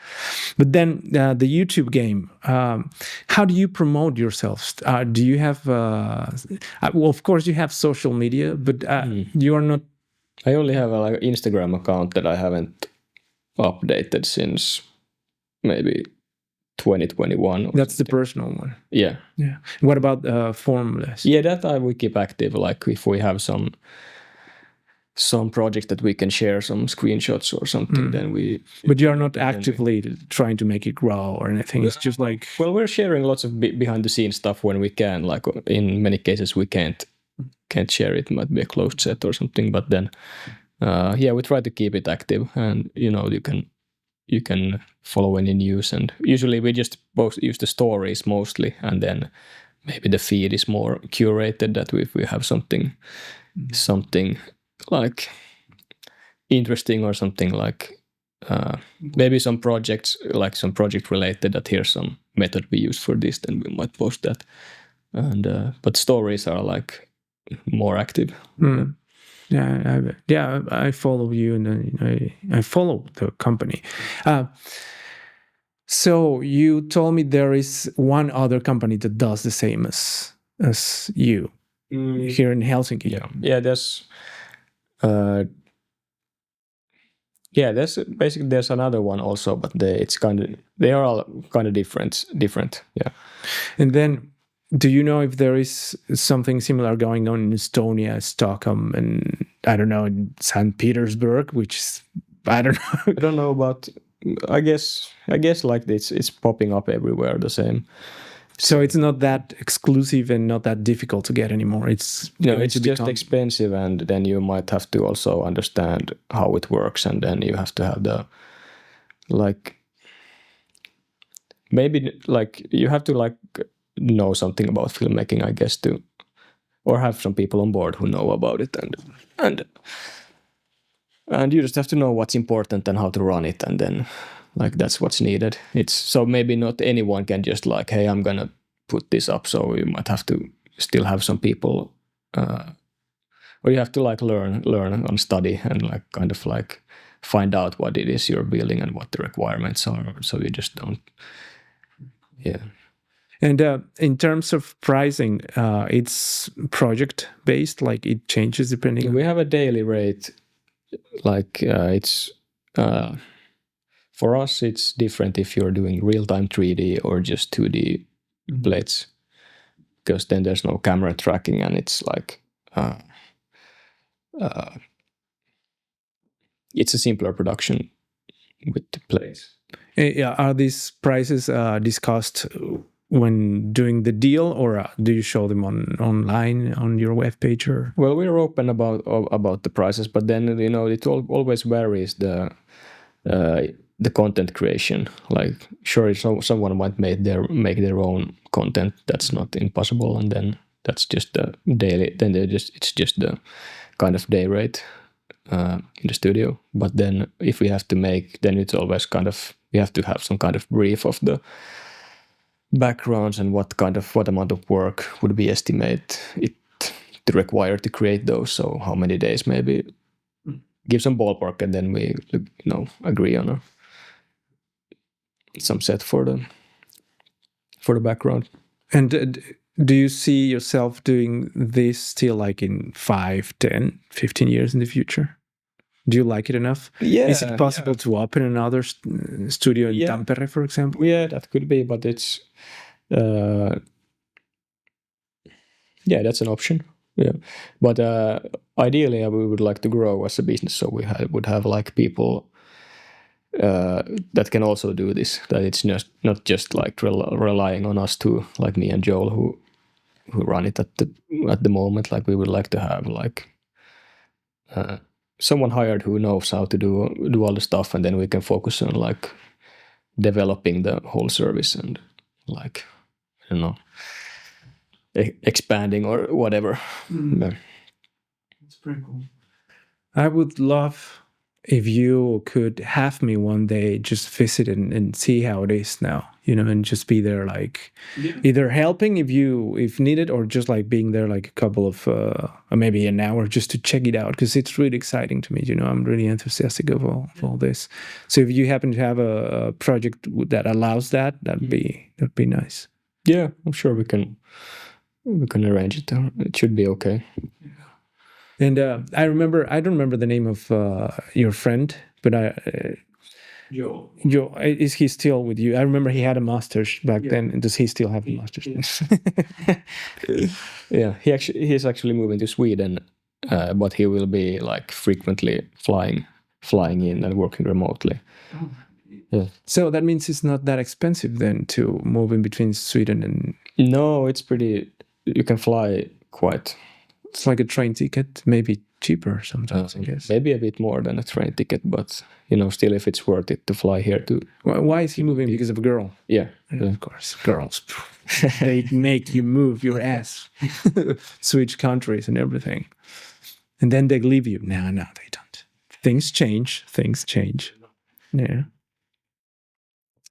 S2: But then the YouTube game, how do you promote yourself? Do you have, well, of course you have social media, but you are not.
S1: I only have a like Instagram account that I haven't updated since maybe 2021.
S2: That's the personal one.
S1: Yeah.
S2: Yeah. What about Formlös?
S1: Yeah, that we keep active. Like if we have some some projects that we can share some screenshots or something, then we.
S2: But you're not actively trying to make it grow or anything. It's just like.
S1: Well, we're sharing lots of behind the scenes stuff when we can. Like in many cases, we can't share it. It might be a closed set or something. But then, we try to keep it active, and you can follow any news. And usually we just use the stories mostly, and then maybe the feed is more curated. That if we have something like interesting or something like maybe some projects, like some project related, that here's some method we use for this, then we might post that. And but stories are like more active.
S2: I follow you, and I follow the company. So you told me there is one other company that does the same as you here in Helsinki.
S1: There's there's another one also, but they are all kind of different. Yeah.
S2: And then, do you know if there is something similar going on in Estonia, Stockholm, and I don't know, in St. Petersburg, which is, I don't know.
S1: I don't know about. I guess like it's popping up everywhere the same.
S2: So it's not that exclusive and not that difficult to get anymore. It's
S1: just expensive, and then you might have to also understand how it works, and then you have to have the maybe you have to know something about filmmaking, I guess, or have some people on board who know about it, and you just have to know what's important and how to run it, and then that's what's needed. It's so maybe not anyone can just hey, I'm gonna put this up. So you might have to still have some people, or you have to learn and study and kind of find out what it is you're building and what the requirements are. So you just don't. Yeah.
S2: And in terms of pricing, it's project based. Like it changes depending.
S1: We have a daily rate. It's for us, it's different if you're doing real-time 3D or just 2D plates, because then there's no camera tracking, and it's it's a simpler production with the plates.
S2: Are these prices discussed when doing the deal, or do you show them online on your webpage? Or?
S1: Well, we're open about the prices, but then it always varies the content creation. Sure, someone might make their own content. That's not impossible, and then that's just the daily. Then it's just the kind of day rate in the studio. But then if we have to make, then it's always we have to have some kind of brief of the backgrounds and what amount of work would be estimate it to require to create those. So how many days, maybe give some ballpark, and then we agree on some set for the background.
S2: And do you see yourself doing this still in 5, 10, 15 years in the future? Do you like it enough?
S1: Yeah.
S2: Is it possible to open another studio in Tampere, for example?
S1: Yeah, that could be, but it's that's an option. Yeah, but ideally, we would like to grow as a business, so we would have people that can also do this. That it's not just relying on us two, like me and Joel, who run it at the moment. We would like to have someone hired who knows how to do all the stuff, and then we can focus on developing the whole service and I don't know, expanding or whatever. Yeah.
S2: That's pretty cool. I would love if you could have me one day just visit and see how it is now, and just be there, either helping if needed, or just being there a couple of maybe an hour just to check it out, because it's really exciting to me. I'm really enthusiastic of all this. So if you happen to have a project that allows that'd be nice.
S1: Yeah, I'm sure we can arrange it. It should be okay.
S2: And I don't remember the name of your friend, but Joe, is he still with you? I remember he had a master's back then. And does he still have a master's?
S1: Yeah, he's actually moving to Sweden but he will be like frequently flying in and working remotely. Yeah.
S2: So that means it's not that expensive then to move in between Sweden and...
S1: No, it's pretty. You can fly quite.
S2: It's like a train ticket, maybe cheaper sometimes, I guess.
S1: Maybe a bit more than a train ticket, but still, if it's worth it to fly here to.
S2: Why is he moving? Because of a girl?
S1: Yeah,
S2: of course. Girls, they make you move your ass, switch countries and everything, and then they leave you. No, they don't. Things change. Yeah.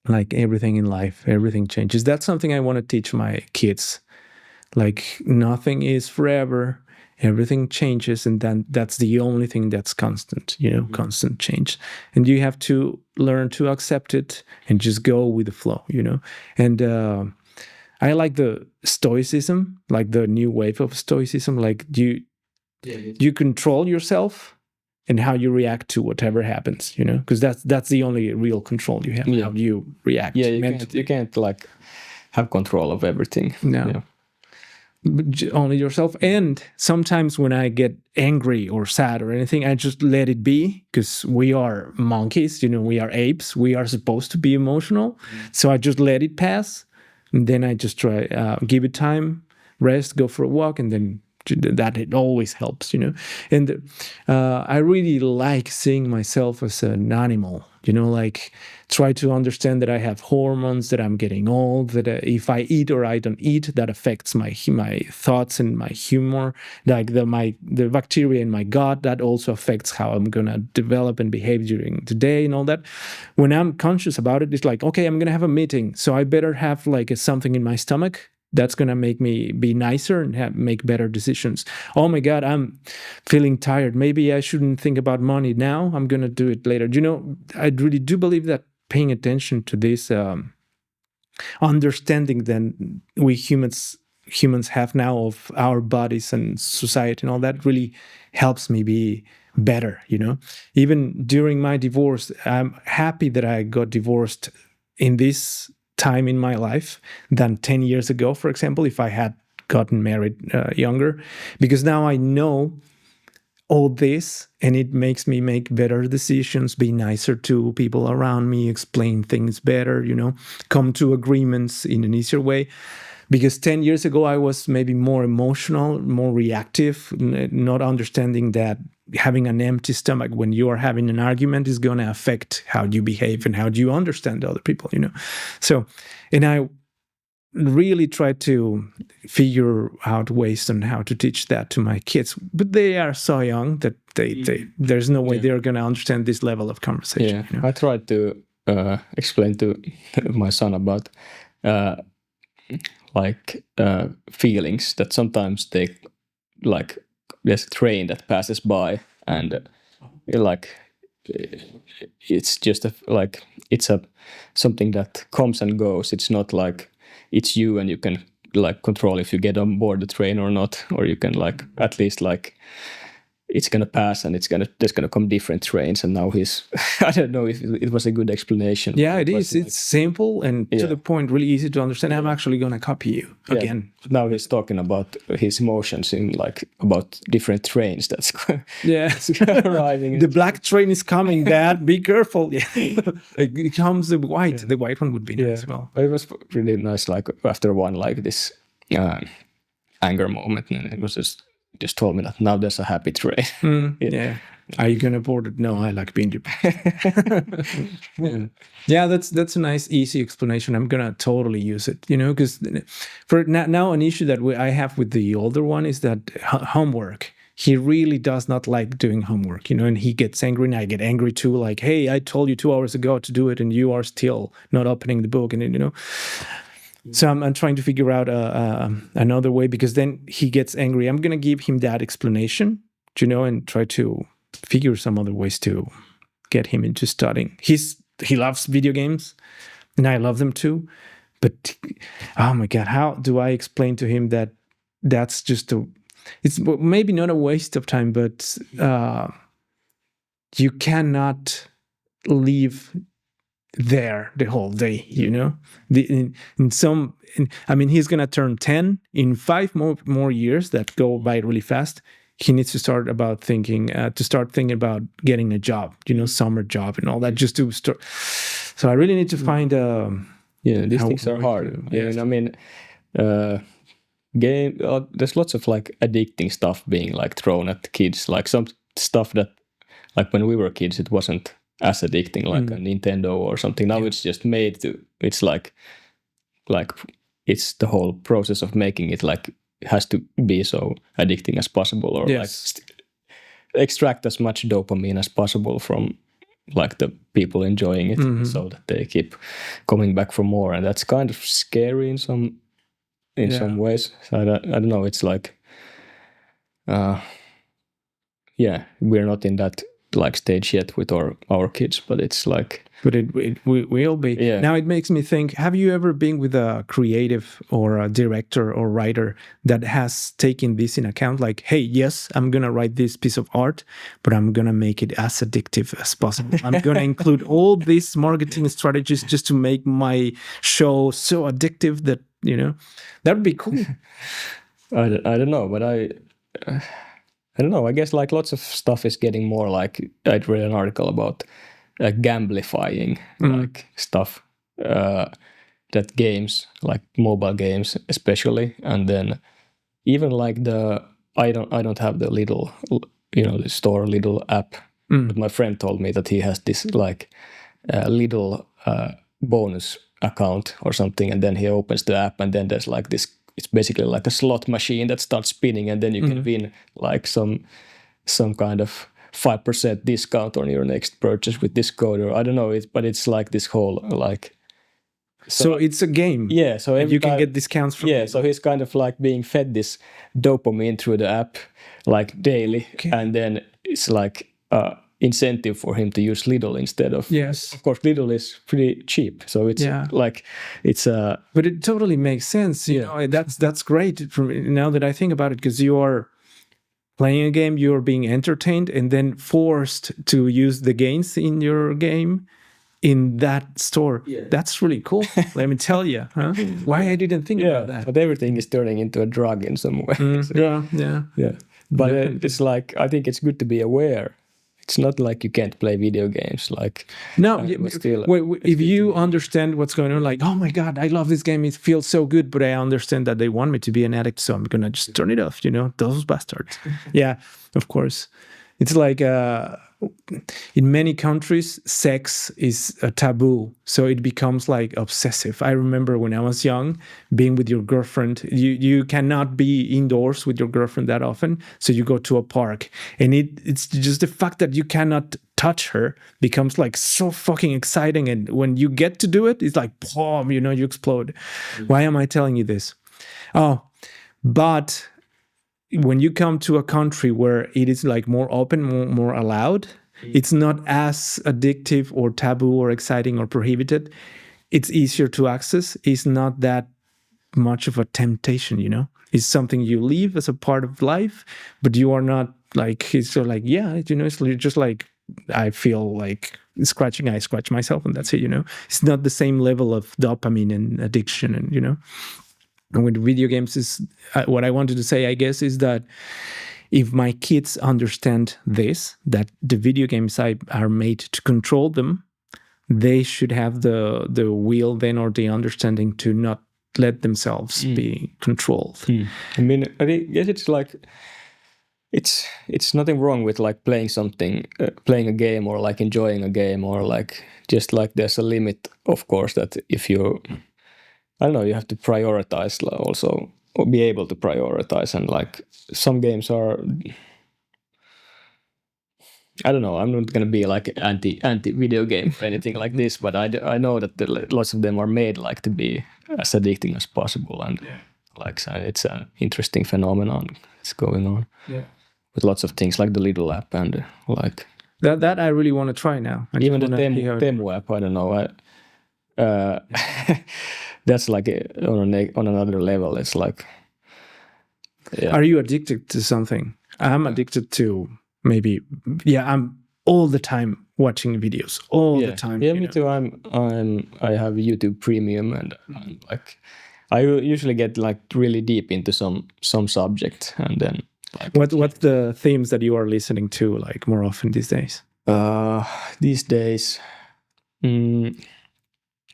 S2: Like everything in life, everything changes. That's something I want to teach my kids. Like nothing is forever. Everything changes, and then that's the only thing that's constant, constant change. And you have to learn to accept it and just go with the flow, And I like the stoicism, like the new wave of stoicism. Like you control yourself and how you react to whatever happens, because that's the only real control you have.
S1: Yeah.
S2: How you react.
S1: Yeah, you can't like have control of everything.
S2: No. Yeah. Only yourself. And sometimes when I get angry or sad or anything, I just let it be, because we are monkeys, we are apes. We are supposed to be emotional. So I just let it pass. And then I just try, give it time, rest, go for a walk, and then that it always helps, And I really like seeing myself as an animal, like try to understand that I have hormones, that I'm getting old, that if I eat or I don't eat, that affects my thoughts and my humor, like the bacteria in my gut, that also affects how I'm going to develop and behave during the day and all that. When I'm conscious about it, it's like, okay, I'm going to have a meeting, so I better have like something in my stomach that's going to make me be nicer and make better decisions. Oh my God, I'm feeling tired. Maybe I shouldn't think about money now. I'm going to do it later. I really do believe that paying attention to this understanding that we humans have now of our bodies and society and all that really helps me be better, Even during my divorce, I'm happy that I got divorced in this time in my life than 10 years ago, for example, if I had gotten married younger, because now I know all this and it makes me make better decisions, be nicer to people around me, explain things better, come to agreements in an easier way. Because 10 years ago, I was maybe more emotional, more reactive, not understanding that having an empty stomach when you are having an argument is going to affect how you behave and how you understand other people, So, and I really try to figure out ways on how to teach that to my kids. But they are so young that there's no way they're going to understand this level of conversation.
S1: Yeah, I tried to explain to my son about feelings, that sometimes they like there's a train that passes by and it's just it's something that comes and goes. It's not like it's you and you can like control if you get on board the train or not, or you can like at least like it's gonna pass and there's gonna come different trains. And now I don't know if it was a good explanation.
S2: Yeah, it is. It's simple and to the point, really easy to understand. I'm actually gonna copy you again.
S1: Now he's talking about his emotions in like about different trains that's arriving.
S2: The black train is coming, Dad. Be careful. It comes the white. The white one would be nice as well.
S1: It was really nice. Like after one like this anger moment, and it was just told me that now there's a happy train.
S2: Yeah. Are you gonna board it? No, I like being Japan. Yeah, that's a nice, easy explanation. I'm gonna totally use it, because for now an issue that I have with the older one is that homework. He really does not like doing homework, and he gets angry, and I get angry too. Like, hey, I told you 2 hours ago to do it, and you are still not opening the book, and So I'm trying to figure out another way, because then he gets angry. I'm going to give him that explanation, and try to figure some other ways to get him into studying. He loves video games, and I love them too. But, oh my God, how do I explain to him that that's just it's maybe not a waste of time, but you cannot leave there the whole day, he's gonna turn 10 in 5 more years that go by really fast. he needs to start thinking about getting a job, summer job and all that, just to start. So I really need to find
S1: these things are hard. I mean, there's lots of like addicting stuff being like thrown at kids, like some stuff that like when we were kids it wasn't as addicting, like a Nintendo or something. Now it's just made to, it's like it's the whole process of making it like has to be so addicting as possible, or like extract as much dopamine as possible from like the people enjoying it, so that they keep coming back for more. And that's kind of scary in some ways. So I don't know. It's like, we're not in that like stage yet with our kids, but it's like.
S2: But it will be. Yeah. Now it makes me think, have you ever been with a creative or a director or writer that has taken this in account? Like, hey, yes, I'm going to write this piece of art, but I'm going to make it as addictive as possible. I'm going to include all these marketing strategies just to make my show so addictive that, that would be cool.
S1: I don't know, but I don't know. I guess like lots of stuff is getting more like, I'd read an article about gamblifying like stuff that games, like mobile games especially, and then even like I don't have the little the store little app, but my friend told me that he has this like little bonus account or something, and then he opens the app and then there's like this, it's basically like a slot machine that starts spinning, and then you can win like some kind of 5% discount on your next purchase with this code, or I don't know, but it's like this whole like.
S2: So it's a game.
S1: Yeah, so
S2: you can get discounts from.
S1: Yeah, so he's kind of like being fed this dopamine through the app like daily, and then it's like incentive for him to use Lidl instead of.
S2: Yes.
S1: Of course, Lidl is pretty cheap, so it's like it's a.
S2: But it totally makes sense. You know, that's great. Now that I think about it, because you are playing a game, you're being entertained and then forced to use the gains in your game in that store. Yeah. That's really cool. Let me tell you. Huh? Why I didn't think about that.
S1: But everything is turning into a drug in some way.
S2: Yeah.
S1: But it's like, I think it's good to be aware. It's not like you can't play video games. Like
S2: no, if you understand what's going on, like, oh my God, I love this game. It feels so good, but I understand that they want me to be an addict, so I'm gonna just turn it off. Those bastards. Yeah, of course. It's like in many countries, sex is a taboo, so it becomes like obsessive. I remember when I was young, being with your girlfriend, you cannot be indoors with your girlfriend that often, so you go to a park, and it's just the fact that you cannot touch her becomes like so fucking exciting, and when you get to do it, it's like, boom, you explode. Why am I telling you this? But when you come to a country where it is like more open, more allowed, it's not as addictive or taboo or exciting or prohibited. It's easier to access. It's not that much of a temptation, It's something you live as a part of life, but you are not like, it's sort of like, it's just like, I feel like scratching, I scratch myself and that's it, It's not the same level of dopamine and addiction and, And with video games, is what I wanted to say, I guess, is that if my kids understand this, that the video games are made to control them, they should have the will then, or the understanding to not let themselves be controlled.
S1: I mean, I guess it's like it's nothing wrong with like playing something, playing a game, or like enjoying a game, or like just like there's a limit, of course, that if you. I don't know, you have to prioritize also, or be able to prioritize. And like some games are, I don't know, I'm not going to be like anti video game or anything like this, but I know that lots of them are made like to be as addicting as possible. And like it's an interesting phenomenon that's going on with lots of things like the Lidl app and like.
S2: That I really want to try now.
S1: Even the Temu app, I don't know. That's like on another level. It's like,
S2: Are you addicted to something? I'm addicted to maybe. I'm all the time watching videos. All the time.
S1: Yeah, me too. I have YouTube Premium, and I'm like, I usually get like really deep into some subject, and then
S2: What's the themes that you are listening to like more often these days?
S1: These days,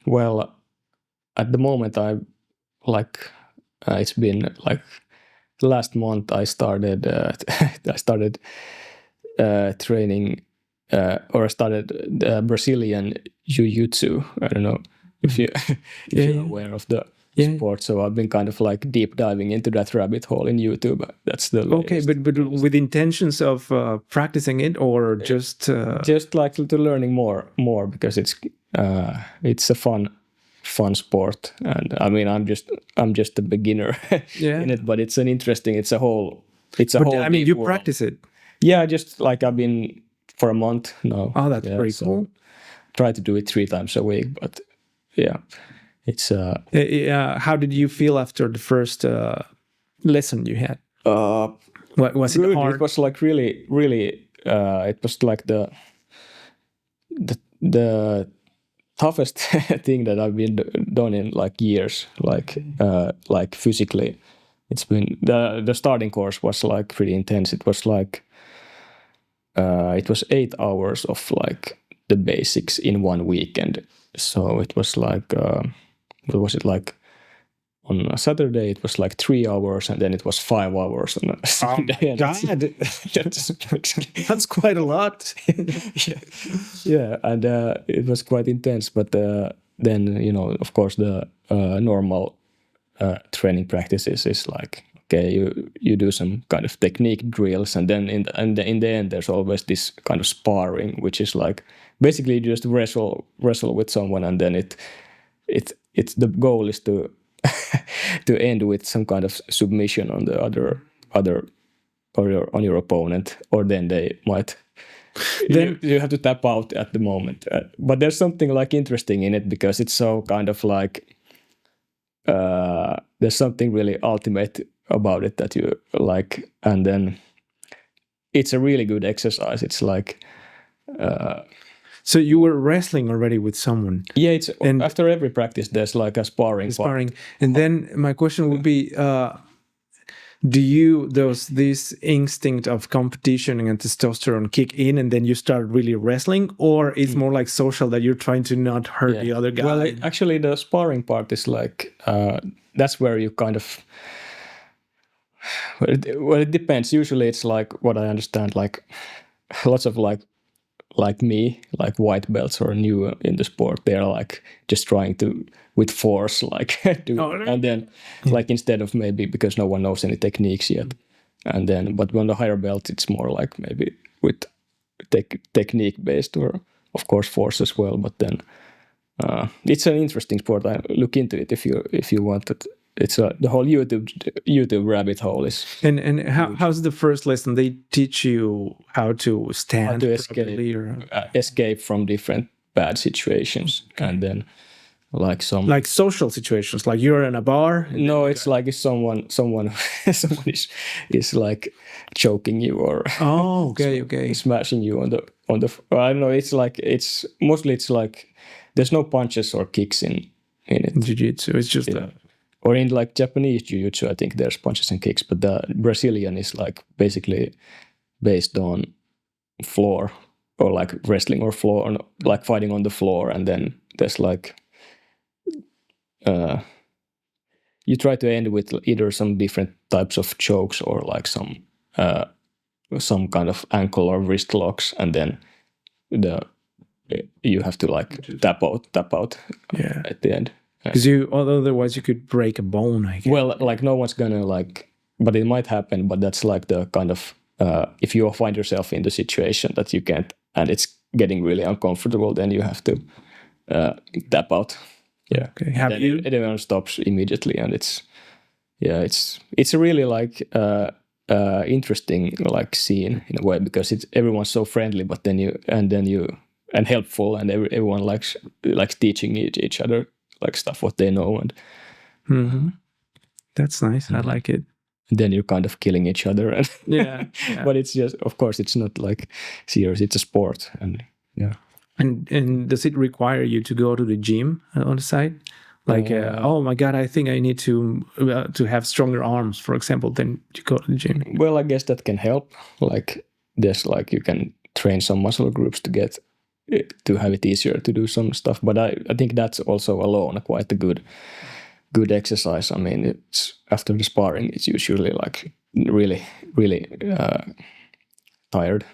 S1: well, at the moment I like it's been like last month I started I started training or I started Brazilian jiu-jitsu. I don't know if you if you're aware of the sport. So I've been kind of like deep diving into that rabbit hole in YouTube. That's the latest.
S2: But with intentions of practicing it or just
S1: like to learning more because it's a fun sport, and I mean I'm just a beginner in it, but it's an interesting. It's a whole.
S2: I mean, you
S1: world.
S2: practice it.
S1: Yeah, just like I've been for a month now.
S2: Oh, that's very cool.
S1: Try to do it 3 times a week, but yeah, it's.
S2: How did you feel after the first lesson you had? What was
S1: good.
S2: It hard?
S1: It was like really. It was like the toughest thing that I've been done in like years, like physically. It's been the starting course was like pretty intense. It was like it was 8 hours of like the basics in 1 weekend. So it was like what was it like on a Saturday? It was like 3 hours, and then it was 5 hours on a Sunday.
S2: God, that's quite a lot.
S1: Yeah, and it was quite intense. But then of course, the normal training practices is like, okay, you do some kind of technique drills, and then in the end there's always this kind of sparring, which is like basically you just wrestle with someone, and then it's the goal is to to end with some kind of submission on the other or on your opponent, or then they might. Then you have to tap out at the moment. But there's something like interesting in it because it's so kind of like there's something really ultimate about it that you like, and then it's a really good exercise. It's like.
S2: So you were wrestling already with someone?
S1: Yeah, and after every practice there's like a sparring.
S2: And then my question would be, do this instinct of competition and testosterone kick in, and then you start really wrestling, or it's more like social that you're trying to not hurt the other guy?
S1: Well, actually, the sparring part is like that's where you kind of. Well, it depends. Usually, it's like what I understand, like lots of like me, like white belts or new in the sport, they're like just trying to with force, like and then like instead of maybe because no one knows any techniques yet, and then but on the higher belt it's more like maybe with technique based or of course force as well. But then it's an interesting sport. I look into it if you want it. It's the whole YouTube rabbit hole is.
S2: And how's the first lesson? They teach you how to stand, how to
S1: escape from different bad situations, and then like
S2: social situations, like you're in a bar.
S1: No, it's like if someone is like choking you or smashing you on the. I don't know. It's like it's like there's no punches or kicks in it.
S2: Jiu-jitsu, it's just
S1: or in like Japanese jiu-jitsu, I think there's punches and kicks, but the Brazilian is like basically based on floor or like wrestling or floor, or like fighting on the floor, and then there's like you try to end with either some different types of chokes or like some kind of ankle or wrist locks, and then you have to like tap out at the end.
S2: Because otherwise you could break a bone, I guess.
S1: Well, like no one's gonna like, but it might happen. But that's like the kind of if you find yourself in the situation that you can't, and it's getting really uncomfortable, then you have to tap out. Yeah.
S2: Okay.
S1: Everyone stops immediately, and it's a really like interesting like scene in a way because everyone's so friendly, but then you and helpful, and everyone likes teaching each other like stuff what they know, and
S2: that's nice. I like it.
S1: And then you're kind of killing each other, and but it's just, of course, it's not like serious. It's a sport, and
S2: And does it require you to go to the gym on the side? Like, oh my God, I think I need to have stronger arms, for example, than to go to the gym.
S1: Well, I guess that can help. Like, there's like you can train some muscle groups to get to have it easier to do some stuff. But I think that's also alone quite a good exercise. I mean, it's after the sparring, it's usually like really tired.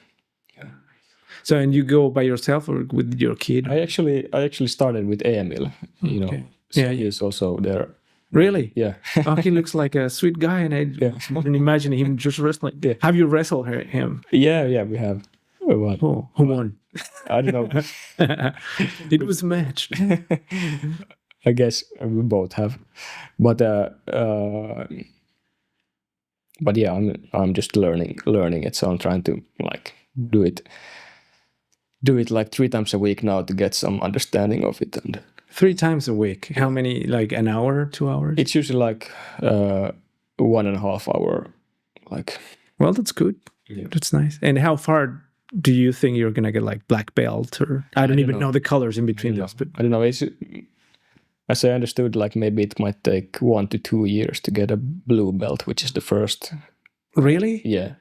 S2: So, and you go by yourself or with your kid?
S1: I actually started with Emil. You know, so he's also there.
S2: Really?
S1: Yeah.
S2: Oh, he looks like a sweet guy, and I can imagine him just wrestling. Yeah. Have you wrestled him?
S1: Yeah, we have.
S2: Oh, who won?
S1: I don't know.
S2: It was a match.
S1: I guess we both have, but yeah, I'm just learning it. So I'm trying to like do it like 3 times a week now to get some understanding of it. And
S2: 3 times a week. How many? Like an hour, 2 hours?
S1: It's usually like 1.5 hour. Like,
S2: well, that's good. Yeah. That's nice. And how far do you think you're gonna get like black belt, or I don't even know the colors in between those? But
S1: I don't know. As I understood, like maybe it might take 1 to 2 years to get a blue belt, which is the first.
S2: Really?
S1: Yeah,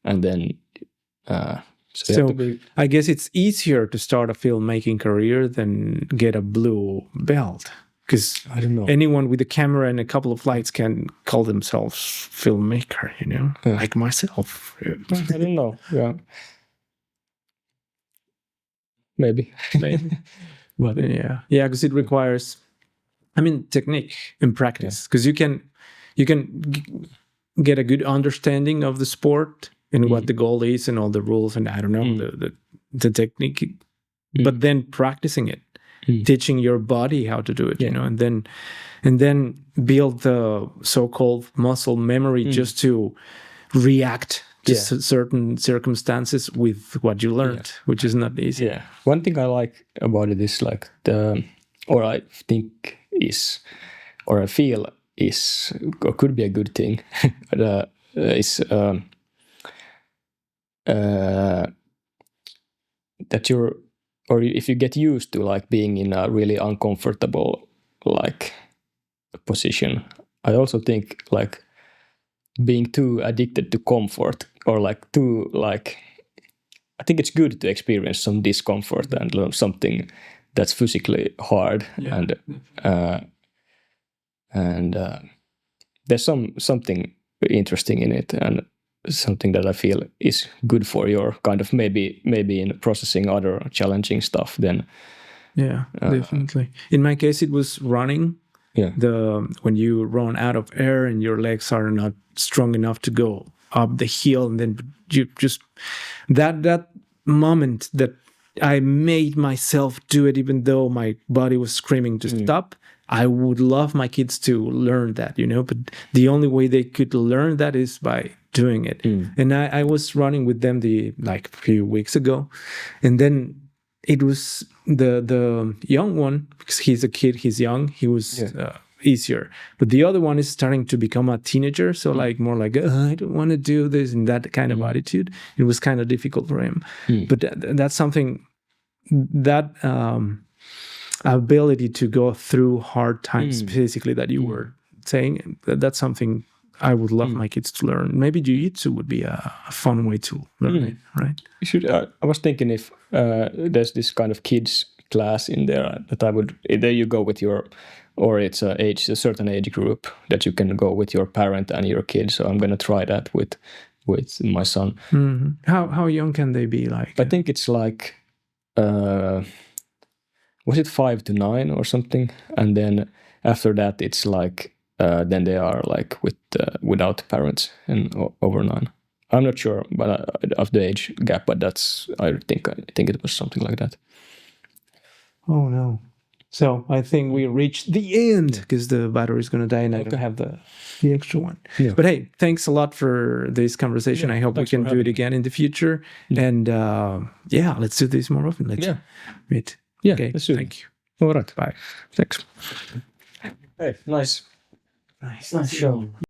S1: and then.
S2: So I guess it's easier to start a filmmaking career than get a blue belt, because
S1: I don't know,
S2: anyone with a camera and a couple of lights can call themselves filmmaker, you know, like myself.
S1: I don't know. Yeah, maybe.
S2: But yeah, because it requires, I mean, technique and practice, because you can get a good understanding of the sport and what the goal is and all the rules and I don't know the technique, but then practicing it, teaching your body how to do it, you know, and then build the so-called muscle memory just to react to certain circumstances with what you learned, which is not easy.
S1: Yeah, one thing I like about it is like I think is, or I feel is, or could be a good thing, is. That or if you get used to like being in a really uncomfortable like position, I also think like being too addicted to comfort or like too like, I think it's good to experience some discomfort and learn something that's physically hard, and there's something interesting in it and something that I feel is good for your kind of maybe in processing other challenging stuff then.
S2: Yeah, definitely. In my case, it was running. Yeah. When you run out of air and your legs are not strong enough to go up the hill, and then you just that moment that I made myself do it, even though my body was screaming to stop. I would love my kids to learn that, you know, but the only way they could learn that is by doing it. And I was running with them a few weeks ago, and then it was the young one, because he's a kid, he's young, he was easier, but the other one is starting to become a teenager, so like more like I don't want to do this, and that kind of attitude. It was kind of difficult for him, but that's something that ability to go through hard times physically that you were saying, that's something I would love my kids to learn. Maybe jiu-jitsu would be a fun way to learn it, right?
S1: You should. I was thinking if there's this kind of kids class in there that I would. There you go with your, or it's a certain age group that you can go with your parent and your kid. So I'm gonna try that with my son.
S2: How young can they be? Like,
S1: I think it's like. Was it 5 to 9 or something? And then after that, it's like then they are like without parents and over 9. I'm not sure, but of the age gap. But I think it was something like that.
S2: Oh no! So I think we reached the end because the battery is going to die, and I don't have the extra one. Yeah. But hey, thanks a lot for this conversation. I hope we can do it again in the future. And let's do this more often. Let's meet.
S1: Yeah,
S2: okay,
S1: let's do it.
S2: Thank you.
S1: All right.
S2: Bye. Thanks.
S1: Hey, nice show.